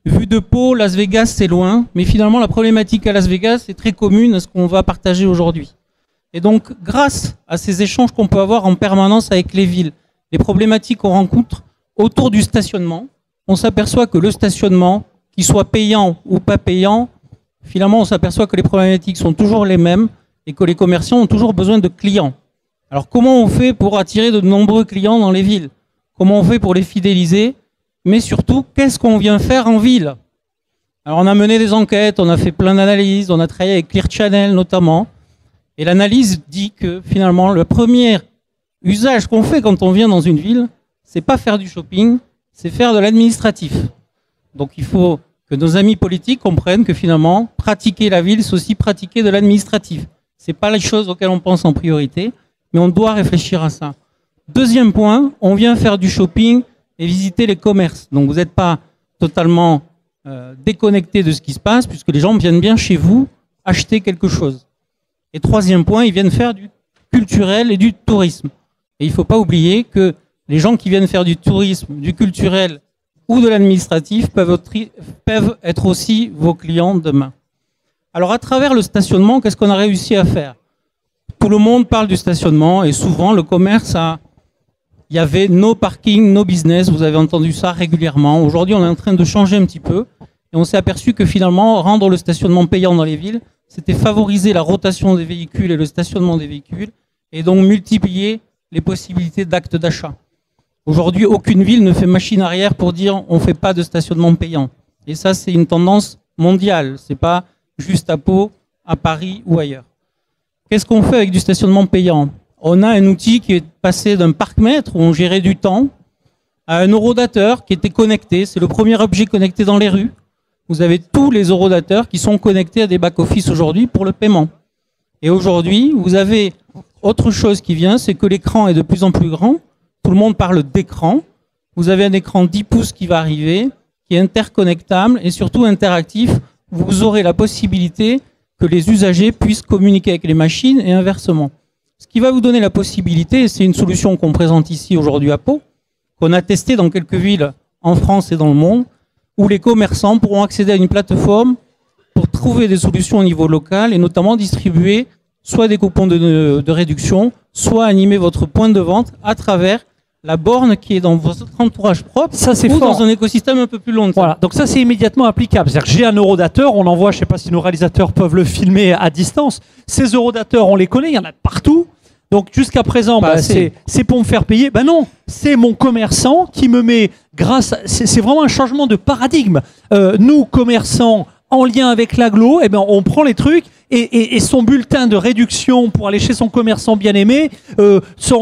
vu de Pau, Las Vegas, c'est loin. Mais finalement, la problématique à Las Vegas est très commune à ce qu'on va partager aujourd'hui. Et donc, grâce à ces échanges qu'on peut avoir en permanence avec les villes, les problématiques qu'on rencontre autour du stationnement, on s'aperçoit que le stationnement, qu'il soit payant ou pas payant, finalement, on s'aperçoit que les problématiques sont toujours les mêmes et que les commerçants ont toujours besoin de clients. Alors, comment on fait pour attirer de nombreux clients dans les villes? Comment on fait pour les fidéliser? Mais surtout, qu'est-ce qu'on vient faire en ville? Alors, on a mené des enquêtes, on a fait plein d'analyses, on a travaillé avec Clear Channel notamment. Et l'analyse dit que finalement, le premier usage qu'on fait quand on vient dans une ville, c'est pas faire du shopping, c'est faire de l'administratif. Donc, il faut que nos amis politiques comprennent que finalement, pratiquer la ville, c'est aussi pratiquer de l'administratif. C'est pas les choses auxquelles on pense en priorité, mais on doit réfléchir à ça. Deuxième point, on vient faire du shopping et visiter les commerces. Donc vous n'êtes pas totalement déconnecté de ce qui se passe, puisque les gens viennent bien chez vous acheter quelque chose. Et troisième point, ils viennent faire du culturel et du tourisme. Et il ne faut pas oublier que les gens qui viennent faire du tourisme, du culturel ou de l'administratif peuvent être aussi vos clients demain. Alors à travers le stationnement, qu'est-ce qu'on a réussi à faire? Tout le monde parle du stationnement et souvent le commerce il y avait no parking, no business, vous avez entendu ça régulièrement. Aujourd'hui, on est en train de changer un petit peu et on s'est aperçu que finalement, rendre le stationnement payant dans les villes, c'était favoriser la rotation des véhicules et le stationnement des véhicules et donc multiplier les possibilités d'actes d'achat. Aujourd'hui, aucune ville ne fait machine arrière pour dire on ne fait pas de stationnement payant. Et ça, c'est une tendance mondiale. C'est pas juste à Pau, à Paris ou ailleurs. Qu'est-ce qu'on fait avec du stationnement payant? On a un outil qui est passé d'un parc-mètre où on gérait du temps à un horodateur qui était connecté. C'est le premier objet connecté dans les rues. Vous avez tous les horodateurs qui sont connectés à des back-office aujourd'hui pour le paiement. Et aujourd'hui, vous avez autre chose qui vient, c'est que l'écran est de plus en plus grand. Tout le monde parle d'écran. Vous avez un écran 10 pouces qui va arriver, qui est interconnectable et surtout interactif. Vous aurez la possibilité que les usagers puissent communiquer avec les machines et inversement. Ce qui va vous donner la possibilité, et c'est une solution qu'on présente ici aujourd'hui à Pau, qu'on a testé dans quelques villes en France et dans le monde, où les commerçants pourront accéder à une plateforme pour trouver des solutions au niveau local et notamment distribuer soit des coupons de réduction, soit animer votre point de vente à travers la borne qui est dans votre entourage propre ça, c'est ou fort. dans un écosystème un peu plus long. Voilà, donc ça c'est immédiatement applicable. C'est-à-dire que j'ai un horodateur, on l'envoie, je ne sais pas si nos réalisateurs peuvent le filmer à distance. Ces horodateurs, on les connaît, il y en a partout. Donc jusqu'à présent, c'est pour me faire payer. Ben non, c'est mon commerçant qui me met c'est vraiment un changement de paradigme. Nous, commerçants, en lien avec l'agglo, eh ben, on prend les trucs et son bulletin de réduction pour aller chez son commerçant bien-aimé,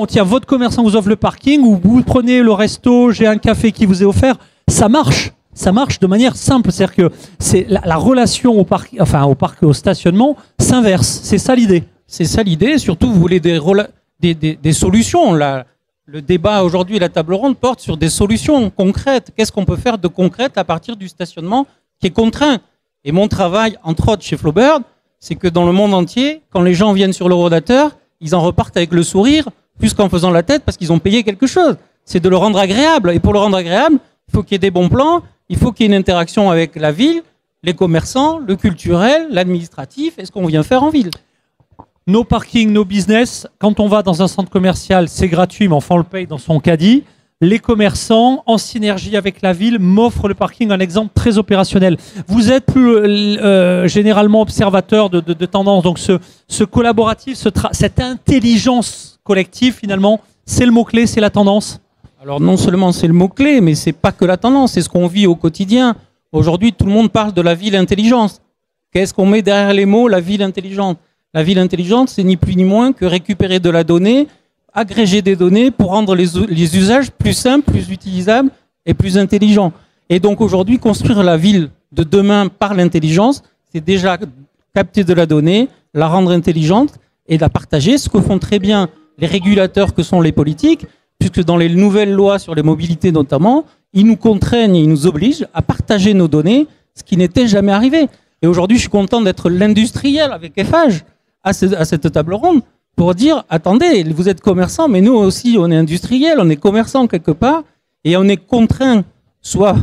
tiens, votre commerçant vous offre le parking ou vous prenez le resto, j'ai un café qui vous est offert, ça marche. Ça marche de manière simple, c'est-à-dire que c'est la relation au stationnement s'inverse. C'est ça l'idée. C'est ça l'idée. Surtout, vous voulez des solutions. Le débat aujourd'hui, la table ronde porte sur des solutions concrètes. Qu'est-ce qu'on peut faire de concret à partir du stationnement qui est contraint? Et mon travail, entre autres chez Flowbird, c'est que dans le monde entier, quand les gens viennent sur l'horodateur, ils en repartent avec le sourire, plus qu'en faisant la tête parce qu'ils ont payé quelque chose. C'est de le rendre agréable. Et pour le rendre agréable, il faut qu'il y ait des bons plans, il faut qu'il y ait une interaction avec la ville, les commerçants, le culturel, l'administratif et ce qu'on vient faire en ville. No parking, no business. Quand on va dans un centre commercial, c'est gratuit, mais enfin on le paye dans son caddie. Les commerçants, en synergie avec la ville, m'offrent le parking, un exemple très opérationnel. Vous êtes plus généralement observateur de tendance, donc ce collaboratif, cette intelligence collective, finalement, c'est le mot-clé, c'est la tendance. Alors non seulement c'est le mot-clé, mais c'est pas que la tendance, c'est ce qu'on vit au quotidien. Aujourd'hui, tout le monde parle de la ville intelligente. Qu'est-ce qu'on met derrière les mots, la ville intelligente? La ville intelligente, c'est ni plus ni moins que récupérer de la donnée, agréger des données pour rendre les usages plus simples, plus utilisables et plus intelligents. Et donc aujourd'hui, construire la ville de demain par l'intelligence, c'est déjà capter de la donnée, la rendre intelligente et la partager, ce que font très bien les régulateurs que sont les politiques, puisque dans les nouvelles lois sur les mobilités notamment, ils nous contraignent et ils nous obligent à partager nos données, ce qui n'était jamais arrivé. Et aujourd'hui, je suis content d'être l'industriel avec FH à cette table ronde pour dire, attendez, vous êtes commerçant, mais nous aussi, on est industriel, on est commerçant quelque part, et on est contraint, soit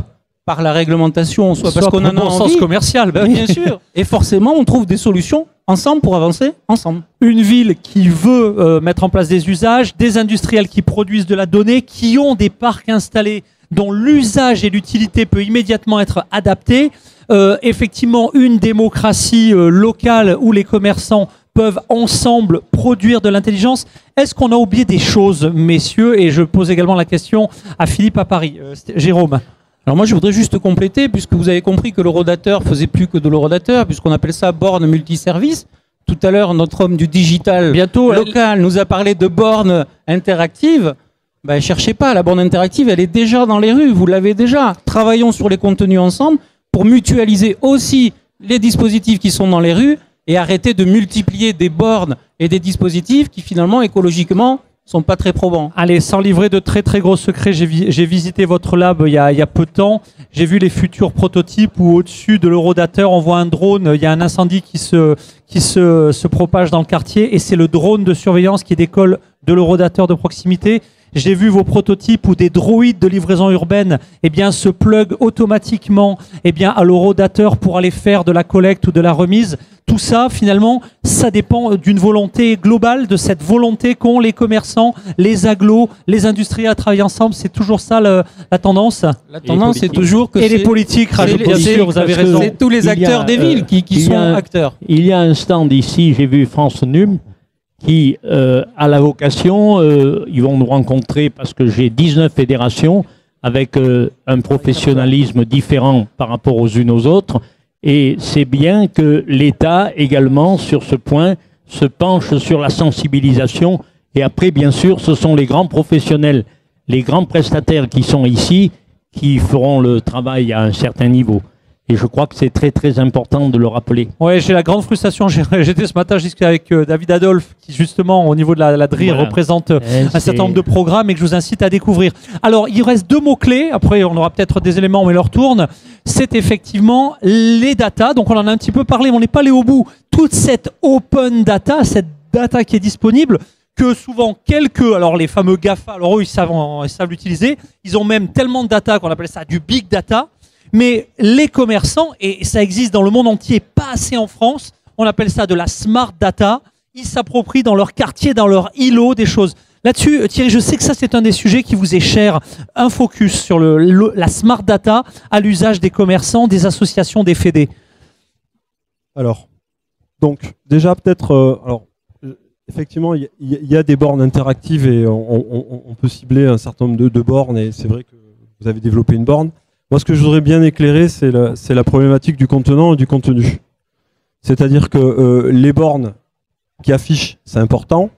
par la réglementation, soit parce qu'on en a envie. Sens commercial, ben oui. Bien sûr. Et forcément, on trouve des solutions ensemble pour avancer ensemble. Une ville qui veut mettre en place des usages, des industriels qui produisent de la donnée, qui ont des parcs installés dont l'usage et l'utilité peut immédiatement être adapté. Effectivement, une démocratie locale où les commerçants peuvent ensemble produire de l'intelligence. Est-ce qu'on a oublié des choses, messieurs? Et je pose également la question à Philippe à Paris. Jérôme. Alors moi, je voudrais juste compléter, puisque vous avez compris que l'horodateur faisait plus que de l'horodateur, puisqu'on appelle ça borne multiservice. Tout à l'heure, notre homme du digital local nous a parlé de borne interactive. Ben, cherchez pas, la borne interactive, elle est déjà dans les rues, vous l'avez déjà. Travaillons sur les contenus ensemble pour mutualiser aussi les dispositifs qui sont dans les rues et arrêter de multiplier des bornes et des dispositifs qui finalement écologiquement sont pas très probants. Allez, sans livrer de très très gros secrets, j'ai visité votre lab il y a peu de temps. J'ai vu les futurs prototypes où au-dessus de l'Eurodateur, on voit un drone, il y a un incendie qui se propage dans le quartier et c'est le drone de surveillance qui décolle de l'Eurodateur de proximité. J'ai vu vos prototypes où des droïdes de livraison urbaine se plug automatiquement à l'Eurodateur pour aller faire de la collecte ou de la remise. Tout ça, finalement, ça dépend d'une volonté globale, de cette volonté qu'ont les commerçants, les agglos, les industriels à travailler ensemble. C'est toujours ça la tendance. La tendance, c'est toujours que... Et les politiques, bien sûr, vous avez raison. C'est tous les acteurs des villes qui sont acteurs. Il y a un stand ici, j'ai vu France NUM, qui a la vocation, ils vont nous rencontrer parce que j'ai 19 fédérations avec un professionnalisme différent par rapport aux unes aux autres. Et c'est bien que l'État également, sur ce point, se penche sur la sensibilisation. Et après, bien sûr, ce sont les grands professionnels, les grands prestataires qui sont ici, qui feront le travail à un certain niveau. Et je crois que c'est très très important de le rappeler. Ouais, j'ai la grande frustration. J'étais ce matin, je discutais avec David Adolphe, qui justement au niveau de la DRI représente un certain nombre de programmes et que je vous incite à découvrir. Alors, il reste deux mots-clés. Après, on aura peut-être des éléments, mais leur tourne. C'est effectivement les data. Donc, on en a un petit peu parlé, mais on n'est pas allé au bout. Toute cette open data, cette data qui est disponible, que souvent alors les fameux GAFA, alors eux, ils savent l'utiliser. Ils ont même tellement de data qu'on appelle ça du big data. Mais les commerçants, et ça existe dans le monde entier, pas assez en France, on appelle ça de la smart data, ils s'approprient dans leur quartier, dans leur îlot des choses. Là-dessus, Thierry, je sais que ça c'est un des sujets qui vous est cher, un focus sur la smart data à l'usage des commerçants, des associations, des fédés. Alors, donc déjà peut-être, effectivement il y a des bornes interactives et on peut cibler un certain nombre de bornes et c'est vrai que vous avez développé une borne. Moi, ce que je voudrais bien éclairer, c'est la problématique du contenant et du contenu. C'est-à-dire que les bornes qui affichent, c'est important,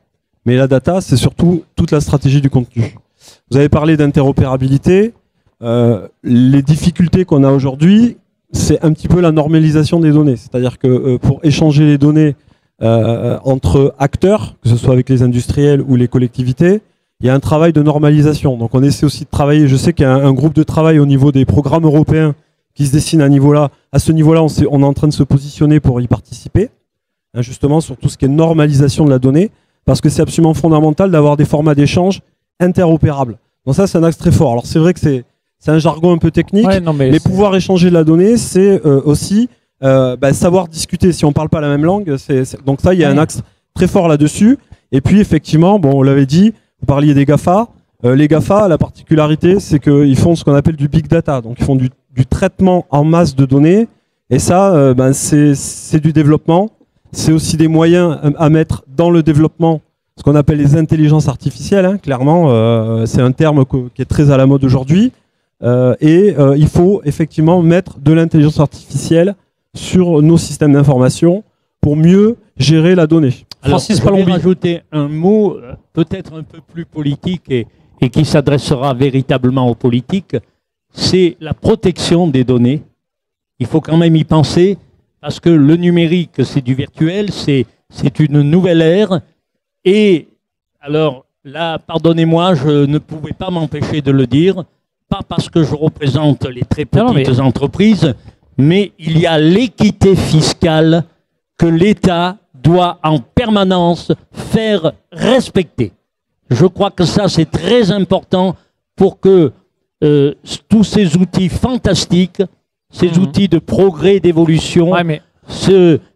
mais la data, c'est surtout toute la stratégie du contenu. Vous avez parlé d'interopérabilité. Les difficultés qu'on a aujourd'hui, c'est un petit peu la normalisation des données. C'est-à-dire que pour échanger les données entre acteurs, que ce soit avec les industriels ou les collectivités, il y a un travail de normalisation. Donc on essaie aussi de travailler, je sais qu'il y a un groupe de travail au niveau des programmes européens qui se dessine à ce niveau-là, on est en train de se positionner pour y participer, hein, justement sur tout ce qui est normalisation de la donnée, parce que c'est absolument fondamental d'avoir des formats d'échange interopérables. Donc ça, c'est un axe très fort. Alors c'est vrai que c'est un jargon un peu technique, mais pouvoir échanger de la donnée, c'est aussi savoir discuter. Si on ne parle pas la même langue, donc ça, il y a un axe très fort là-dessus. Et puis effectivement, bon, on l'avait dit, vous parliez des GAFA. Les GAFA, la particularité, c'est qu'ils font ce qu'on appelle du big data. Donc, ils font du traitement en masse de données. Et ça, c'est du développement. C'est aussi des moyens à mettre dans le développement, ce qu'on appelle les intelligences artificielles. Hein, clairement, c'est un terme qui est très à la mode aujourd'hui. Il faut effectivement mettre de l'intelligence artificielle sur nos systèmes d'information pour mieux gérer la donnée. Alors, je vais rajouter un mot peut-être un peu plus politique et qui s'adressera véritablement aux politiques, c'est la protection des données. Il faut quand même y penser parce que le numérique, c'est du virtuel, c'est une nouvelle ère. Et alors là, pardonnez-moi, je ne pouvais pas m'empêcher de le dire, pas parce que je représente les très petites entreprises, mais il y a l'équité fiscale que l'État doit en permanence faire respecter. Je crois que ça, c'est très important pour que tous ces outils fantastiques, ces outils de progrès, d'évolution,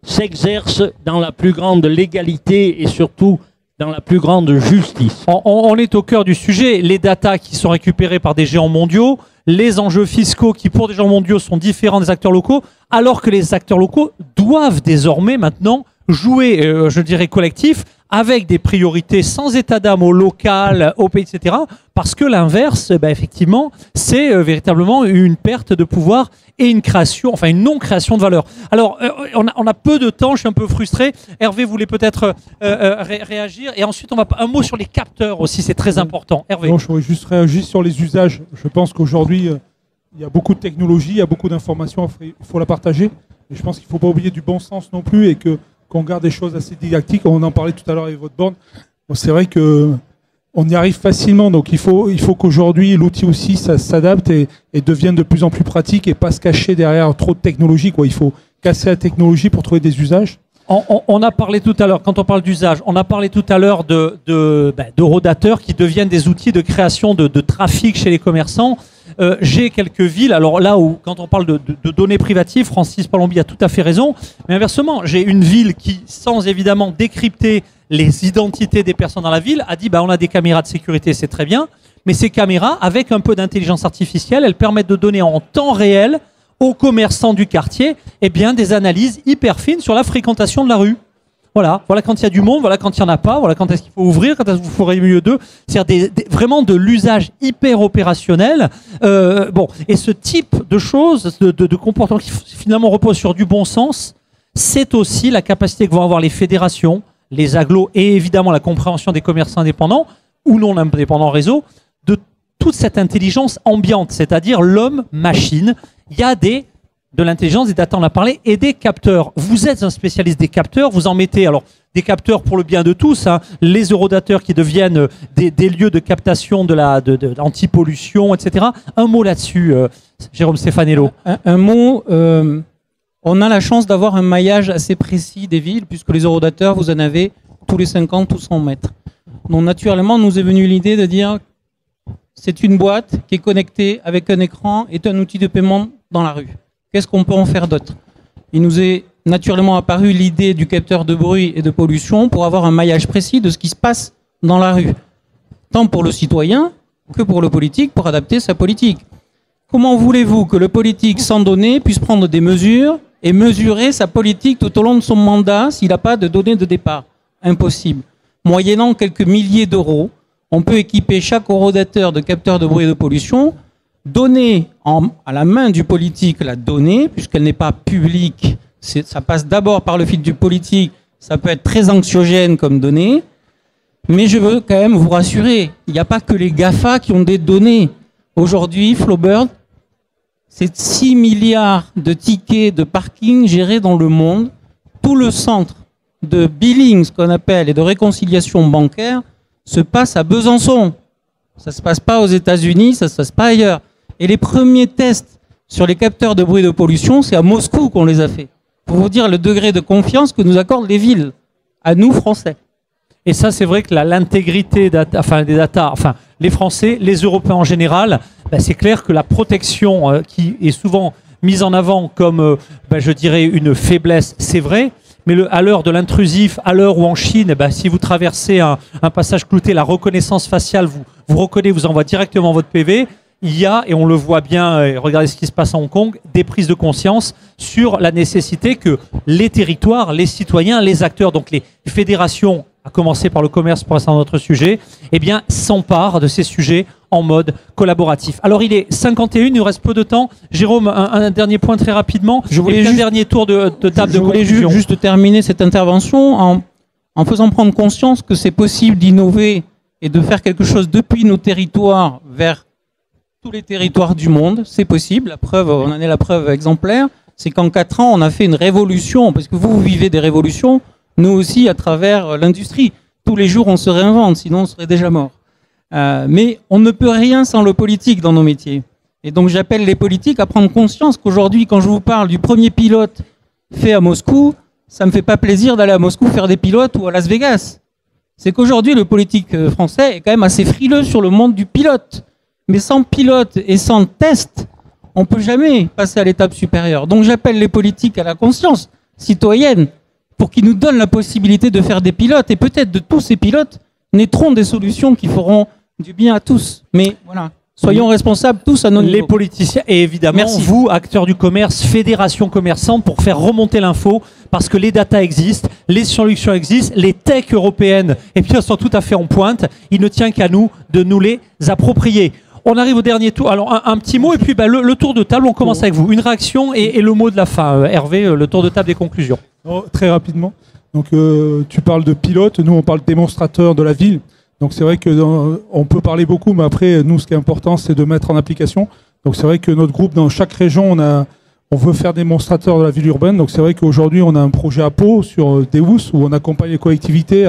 s'exercent dans la plus grande légalité et surtout dans la plus grande justice. On est au cœur du sujet. Les datas qui sont récupérées par des géants mondiaux, les enjeux fiscaux qui, pour des géants mondiaux, sont différents des acteurs locaux, alors que les acteurs locaux doivent désormais maintenant jouer, je dirais, collectif, avec des priorités sans état d'âme au local, au pays, etc. Parce que l'inverse, effectivement, c'est véritablement une perte de pouvoir et une création, enfin une non-création de valeur. Alors, on a peu de temps, je suis un peu frustré. Hervé voulait peut-être réagir. Et ensuite, un mot sur les capteurs aussi, c'est très important. Hervé. Non, je voudrais juste réagir sur les usages. Je pense qu'aujourd'hui, il y a beaucoup de technologies, il y a beaucoup d'informations, il faut la partager. Et je pense qu'il ne faut pas oublier du bon sens non plus et qu'on garde des choses assez didactiques. On en parlait tout à l'heure avec votre borne. Bon, c'est vrai que on y arrive facilement. Donc il faut qu'aujourd'hui l'outil aussi s'adapte et devienne de plus en plus pratique et pas se cacher derrière trop de technologie, quoi. Il faut casser la technologie pour trouver des usages. On a parlé tout à l'heure, quand on parle d'usage, on a parlé tout à l'heure d'eurodateurs qui deviennent des outils de création de trafic chez les commerçants. J'ai quelques villes, alors là où, quand on parle de données privatives, Francis Palombi a tout à fait raison, mais inversement, j'ai une ville qui, sans évidemment décrypter les identités des personnes dans la ville, a dit on a des caméras de sécurité, c'est très bien, mais ces caméras, avec un peu d'intelligence artificielle, elles permettent de donner en temps réel aux commerçants du quartier des analyses hyper fines sur la fréquentation de la rue. Voilà quand il y a du monde, voilà quand il n'y en a pas, voilà quand est-ce qu'il faut ouvrir, quand est-ce que vous ferez mieux d'eux. C'est-à-dire vraiment de l'usage hyper opérationnel. Et ce type de choses, de comportement qui finalement repose sur du bon sens, c'est aussi la capacité que vont avoir les fédérations, les agglos et évidemment la compréhension des commerçants indépendants ou non indépendants réseau de toute cette intelligence ambiante, c'est-à-dire l'homme-machine. Il y a de l'intelligence, des data, on a parlé, et des capteurs. Vous êtes un spécialiste des capteurs, vous en mettez, alors, des capteurs pour le bien de tous, les eurodateurs qui deviennent des lieux de captation d'anti-pollution, etc. Un mot là-dessus, Jérôme Stefanello. Un mot, on a la chance d'avoir un maillage assez précis des villes, puisque les eurodateurs, vous en avez tous les 50 ou 100 mètres. Donc, naturellement, nous est venue l'idée de dire, c'est une boîte qui est connectée avec un écran et un outil de paiement dans la rue. Qu'est-ce qu'on peut en faire d'autre? Il nous est naturellement apparu l'idée du capteur de bruit et de pollution pour avoir un maillage précis de ce qui se passe dans la rue, tant pour le citoyen que pour le politique, pour adapter sa politique. Comment voulez-vous que le politique, sans données, puisse prendre des mesures et mesurer sa politique tout au long de son mandat s'il n'a pas de données de départ? Impossible. Moyennant quelques milliers d'euros, on peut équiper chaque eurodateur de capteurs de bruit et de pollution, donner à la main du politique la donnée, puisqu'elle n'est pas publique, ça passe d'abord par le fil du politique, ça peut être très anxiogène comme donnée, mais je veux quand même vous rassurer, il n'y a pas que les GAFA qui ont des données. Aujourd'hui, Flowbird, c'est 6 milliards de tickets de parking gérés dans le monde. Tout le centre de billing, ce qu'on appelle, et de réconciliation bancaire, se passe à Besançon. Ça ne se passe pas aux États-Unis, ça ne se passe pas ailleurs. Et les premiers tests sur les capteurs de bruit et de pollution, c'est à Moscou qu'on les a fait. Pour vous dire le degré de confiance que nous accordent les villes, à nous, Français. Et ça, c'est vrai que l'intégrité des data, les Français, les Européens en général, c'est clair que la protection qui est souvent mise en avant comme, je dirais, une faiblesse, c'est vrai. Mais à l'heure de l'intrusif, à l'heure où en Chine, si vous traversez un passage clouté, la reconnaissance faciale vous reconnaît, vous envoie directement votre PV. Il y a, et on le voit bien, regardez ce qui se passe à Hong Kong, des prises de conscience sur la nécessité que les territoires, les citoyens, les acteurs, donc les fédérations, à commencer par le commerce pour rester dans notre sujet, s'emparent de ces sujets en mode collaboratif. Alors il est 51, il nous reste peu de temps. Jérôme, un dernier point très rapidement. Je voulais un dernier tour de table de conclusion. Je voulais juste terminer cette intervention en faisant prendre conscience que c'est possible d'innover et de faire quelque chose depuis nos territoires vers tous les territoires du monde. C'est possible. La preuve, on en est la preuve exemplaire. C'est qu'en 4 ans, on a fait une révolution, parce que vous vivez des révolutions, nous aussi, à travers l'industrie. Tous les jours, on se réinvente, sinon on serait déjà mort. Mais on ne peut rien sans le politique dans nos métiers. Et donc j'appelle les politiques à prendre conscience qu'aujourd'hui, quand je vous parle du premier pilote fait à Moscou, ça ne me fait pas plaisir d'aller à Moscou faire des pilotes ou à Las Vegas. C'est qu'aujourd'hui, le politique français est quand même assez frileux sur le monde du pilote. Mais sans pilote et sans test, on ne peut jamais passer à l'étape supérieure. Donc j'appelle les politiques à la conscience citoyenne pour qu'ils nous donnent la possibilité de faire des pilotes. Et peut-être de tous ces pilotes naîtront des solutions qui feront du bien à tous. Mais voilà, soyons responsables tous à nos niveaux. Les politiciens et évidemment vous, acteurs du commerce, fédération commerçante, pour faire remonter l'info, parce que les data existent, les solutions existent, les techs européennes elles sont tout à fait en pointe. Il ne tient qu'à nous de nous les approprier. On arrive au dernier tour. Alors, un petit mot et puis le tour de table. On commence avec vous. Une réaction et le mot de la fin. Hervé, le tour de table des conclusions. Très rapidement. Donc, tu parles de pilote. Nous, on parle de démonstrateur de la ville. Donc, c'est vrai qu'on peut parler beaucoup, mais après, nous, ce qui est important, c'est de mettre en application. Donc, c'est vrai que notre groupe, dans chaque région, on veut faire démonstrateur de la ville urbaine. Donc, c'est vrai qu'aujourd'hui, on a un projet à Pau sur Deus où on accompagne les collectivités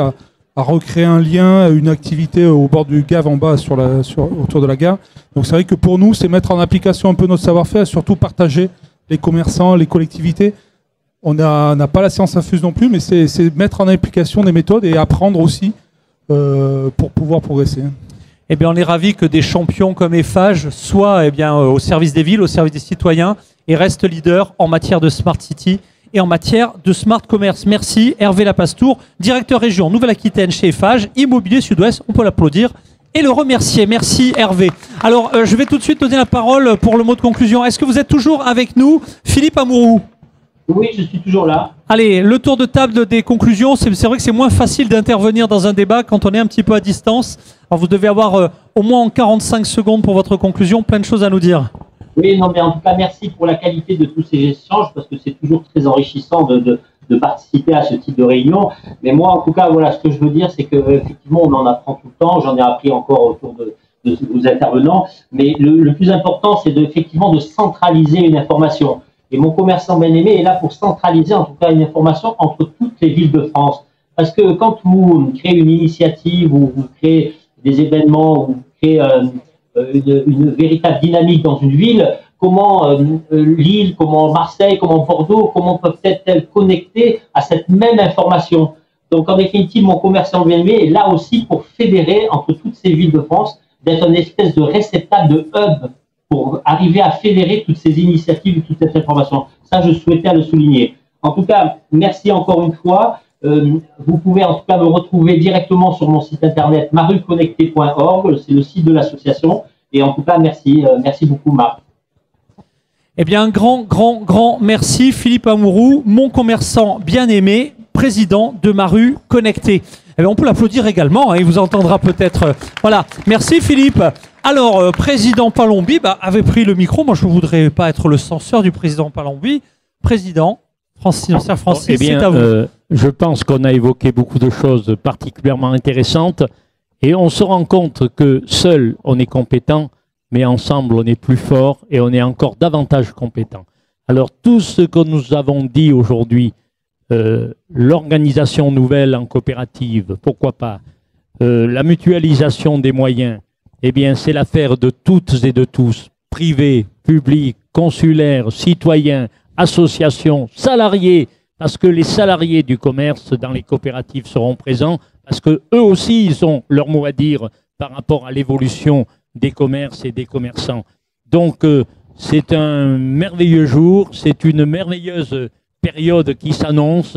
à recréer un lien, une activité au bord du Gave en bas autour de la gare. Donc c'est vrai que pour nous, c'est mettre en application un peu notre savoir-faire et surtout partager les commerçants, les collectivités. On n'a pas la science infuse non plus, mais c'est mettre en application des méthodes et apprendre aussi pour pouvoir progresser. Eh bien, on est ravis que des champions comme Eiffage soient au service des villes, au service des citoyens et restent leaders en matière de Smart City et en matière de Smart Commerce. Merci Hervé Lapastour, directeur région Nouvelle-Aquitaine chez Eiffage, Immobilier Sud-Ouest. On peut l'applaudir et le remercier. Merci Hervé. Alors, je vais tout de suite donner la parole pour le mot de conclusion. Est-ce que vous êtes toujours avec nous, Philippe Amourou? Oui, je suis toujours là. Allez, le tour de table des conclusions. C'est vrai que c'est moins facile d'intervenir dans un débat quand on est un petit peu à distance. Alors vous devez avoir au moins 45 secondes pour votre conclusion, plein de choses à nous dire. Oui, non, mais en tout cas, merci pour la qualité de tous ces échanges, parce que c'est toujours très enrichissant de participer à ce type de réunion. Mais moi, en tout cas, voilà, ce que je veux dire, c'est qu'effectivement, on en apprend tout le temps. J'en ai appris encore autour de vos intervenants. Mais le plus important, c'est effectivement de centraliser une information. Et mon commerçant bien-aimé est là pour centraliser en tout cas une information entre toutes les villes de France. Parce que quand vous créez une initiative ou vous créez des événements ou vous créez une véritable dynamique dans une ville, comment Lille, comment Marseille, comment Bordeaux, comment peuvent-elles connecter à cette même information? Donc en définitive, mon commerçant bien-aimé est là aussi pour fédérer entre toutes ces villes de France, d'être une espèce de réceptacle, de hub pour arriver à fédérer toutes ces initiatives et toute cette information. Ça, je souhaitais le souligner. En tout cas, merci encore une fois. Vous pouvez en tout cas me retrouver directement sur mon site internet maruconnecté.org, c'est le site de l'association. Et en tout cas, merci beaucoup Marc. Eh bien, un grand merci Philippe Amourou, mon commerçant bien-aimé, président de Maru Connecté. Eh bien, on peut l'applaudir également, hein, il vous entendra peut-être. Voilà, merci Philippe. Alors, président Palombi avait pris le micro. Moi, je ne voudrais pas être le censeur du président Palombi. Président, Francis, c'est à vous. Je pense qu'on a évoqué beaucoup de choses particulièrement intéressantes et on se rend compte que seul on est compétent, mais ensemble on est plus fort et on est encore davantage compétent. Alors tout ce que nous avons dit aujourd'hui, l'organisation nouvelle en coopérative, pourquoi pas, la mutualisation des moyens, eh bien c'est l'affaire de toutes et de tous, privés, publics, consulaires, citoyens, associations, salariés, parce que les salariés du commerce dans les coopératives seront présents, parce que eux aussi ils ont leur mot à dire par rapport à l'évolution des commerces et des commerçants. Donc c'est un merveilleux jour, c'est une merveilleuse période qui s'annonce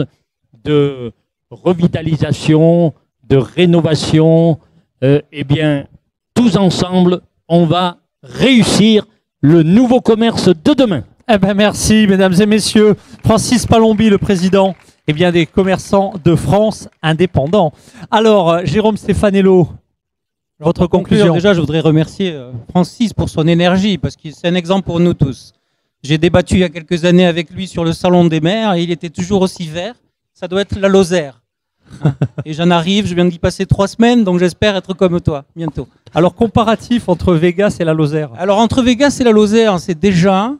de revitalisation, de rénovation. Eh bien, tous ensemble, on va réussir le nouveau commerce de demain. Eh ben merci, mesdames et messieurs. Francis Palombi, le président des commerçants de France indépendants. Alors, Jérôme Stefanello, votre conclusion. Déjà, je voudrais remercier Francis pour son énergie, parce que c'est un exemple pour nous tous. J'ai débattu il y a quelques années avec lui sur le Salon des maires, et il était toujours aussi vert. Ça doit être la Lozère. Et j'en arrive, je viens d'y passer 3 semaines, donc j'espère être comme toi, bientôt. Alors, comparatif entre Vegas et la Lozère. Alors, entre Vegas et la Lozère, c'est déjà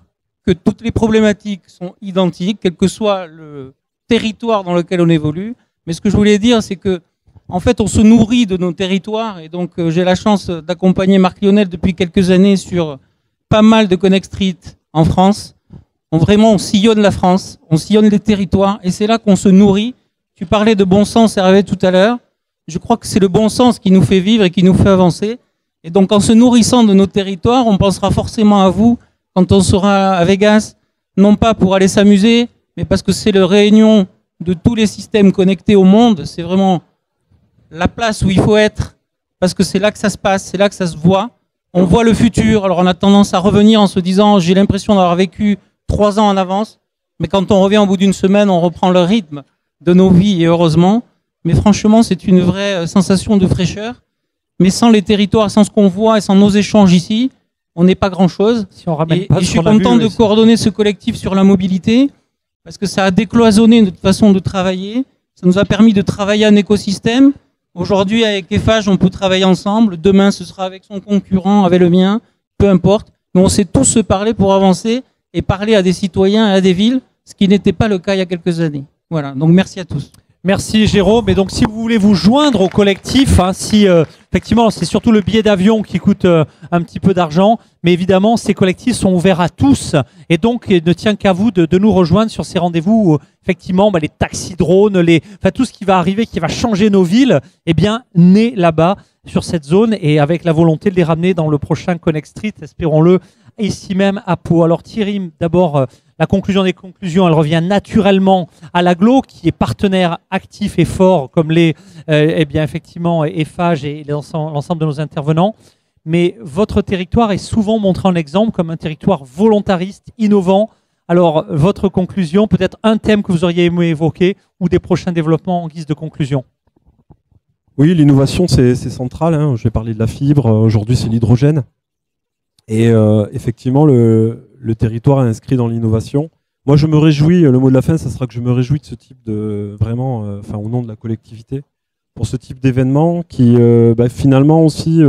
que toutes les problématiques sont identiques, quel que soit le territoire dans lequel on évolue. Mais ce que je voulais dire, c'est que, en fait, on se nourrit de nos territoires. Et donc, j'ai la chance d'accompagner Marc Lionel depuis quelques années sur pas mal de Connect Street en France. On sillonne la France, on sillonne les territoires. Et c'est là qu'on se nourrit. Tu parlais de bon sens, Hervé, tout à l'heure. Je crois que c'est le bon sens qui nous fait vivre et qui nous fait avancer. Et donc, en se nourrissant de nos territoires, on pensera forcément à vous quand on sera à Vegas, non pas pour aller s'amuser, mais parce que c'est la réunion de tous les systèmes connectés au monde. C'est vraiment la place où il faut être, parce que c'est là que ça se passe, c'est là que ça se voit. On voit le futur, alors on a tendance à revenir en se disant « j'ai l'impression d'avoir vécu 3 ans en avance », mais quand on revient au bout d'une semaine, on reprend le rythme de nos vies, et heureusement. Mais franchement, c'est une vraie sensation de fraîcheur. Mais sans les territoires, sans ce qu'on voit et sans nos échanges ici, on n'est pas grand-chose. Si on ramène pas et je suis content de coordonner ce collectif sur la mobilité, parce que ça a décloisonné notre façon de travailler. Ça nous a permis de travailler un écosystème. Aujourd'hui, avec Eiffage, on peut travailler ensemble. Demain, ce sera avec son concurrent, avec le mien, peu importe. Mais on sait tous se parler pour avancer et parler à des citoyens et à des villes, ce qui n'était pas le cas il y a quelques années. Voilà, donc merci à tous. Merci Jérôme. Et donc si vous voulez vous joindre au collectif, hein, si effectivement c'est surtout le billet d'avion qui coûte un petit peu d'argent, mais évidemment ces collectifs sont ouverts à tous et donc il ne tient qu'à vous de nous rejoindre sur ces rendez-vous où effectivement les taxis drones, tout ce qui va arriver, qui va changer nos villes, eh bien naît là-bas sur cette zone et avec la volonté de les ramener dans le prochain Connect Street, espérons-le, ici même à Pau. Alors Thierry, d'abord la conclusion des conclusions, elle revient naturellement à l'Agglo, qui est partenaire actif et fort, comme effectivement EFAGE et l'ensemble de nos intervenants. Mais votre territoire est souvent montré en exemple comme un territoire volontariste, innovant. Alors, votre conclusion, peut-être un thème que vous auriez aimé évoquer ou des prochains développements en guise de conclusion. Oui, l'innovation, c'est central. Hein. Je vais parler de la fibre. Aujourd'hui, c'est l'hydrogène. Et effectivement, le territoire est inscrit dans l'innovation. Moi, je me réjouis, le mot de la fin, ça sera que je me réjouis de ce type de, vraiment, au nom de la collectivité, pour ce type d'événement qui, finalement aussi,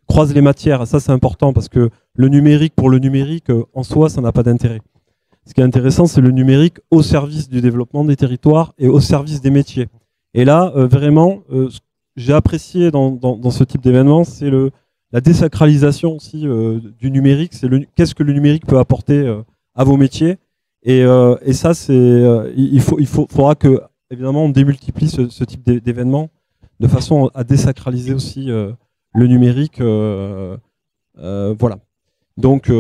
croise les matières. Ça, c'est important parce que le numérique, pour le numérique, en soi, ça n'a pas d'intérêt. Ce qui est intéressant, c'est le numérique au service du développement des territoires et au service des métiers. Et là, vraiment, ce que j'ai apprécié dans ce type d'événement, c'est la désacralisation aussi du numérique, c'est qu'est-ce que le numérique peut apporter à vos métiers. Et ça, il faudra que, évidemment, on démultiplie ce type d'événements de façon à désacraliser aussi le numérique. Voilà. Donc,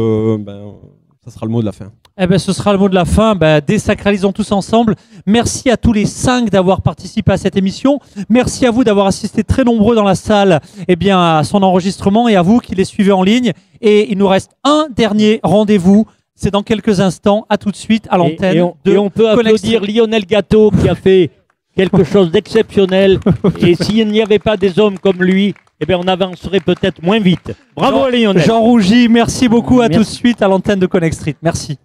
ça sera le mot de la fin. Eh ben, ce sera le mot de la fin. Désacralisons tous ensemble. Merci à tous les 5 d'avoir participé à cette émission. Merci à vous d'avoir assisté très nombreux dans la salle à son enregistrement et à vous qui les suivez en ligne. Et il nous reste un dernier rendez-vous. C'est dans quelques instants. À tout de suite à l'antenne. Et on peut applaudir Lionel Gâteau qui a fait quelque chose d'exceptionnel. Et s'il n'y avait pas des hommes comme lui, on avancerait peut-être moins vite. Bravo Lionel. Jean Rougy, merci beaucoup. À tout de suite à l'antenne de Connect Street. Merci.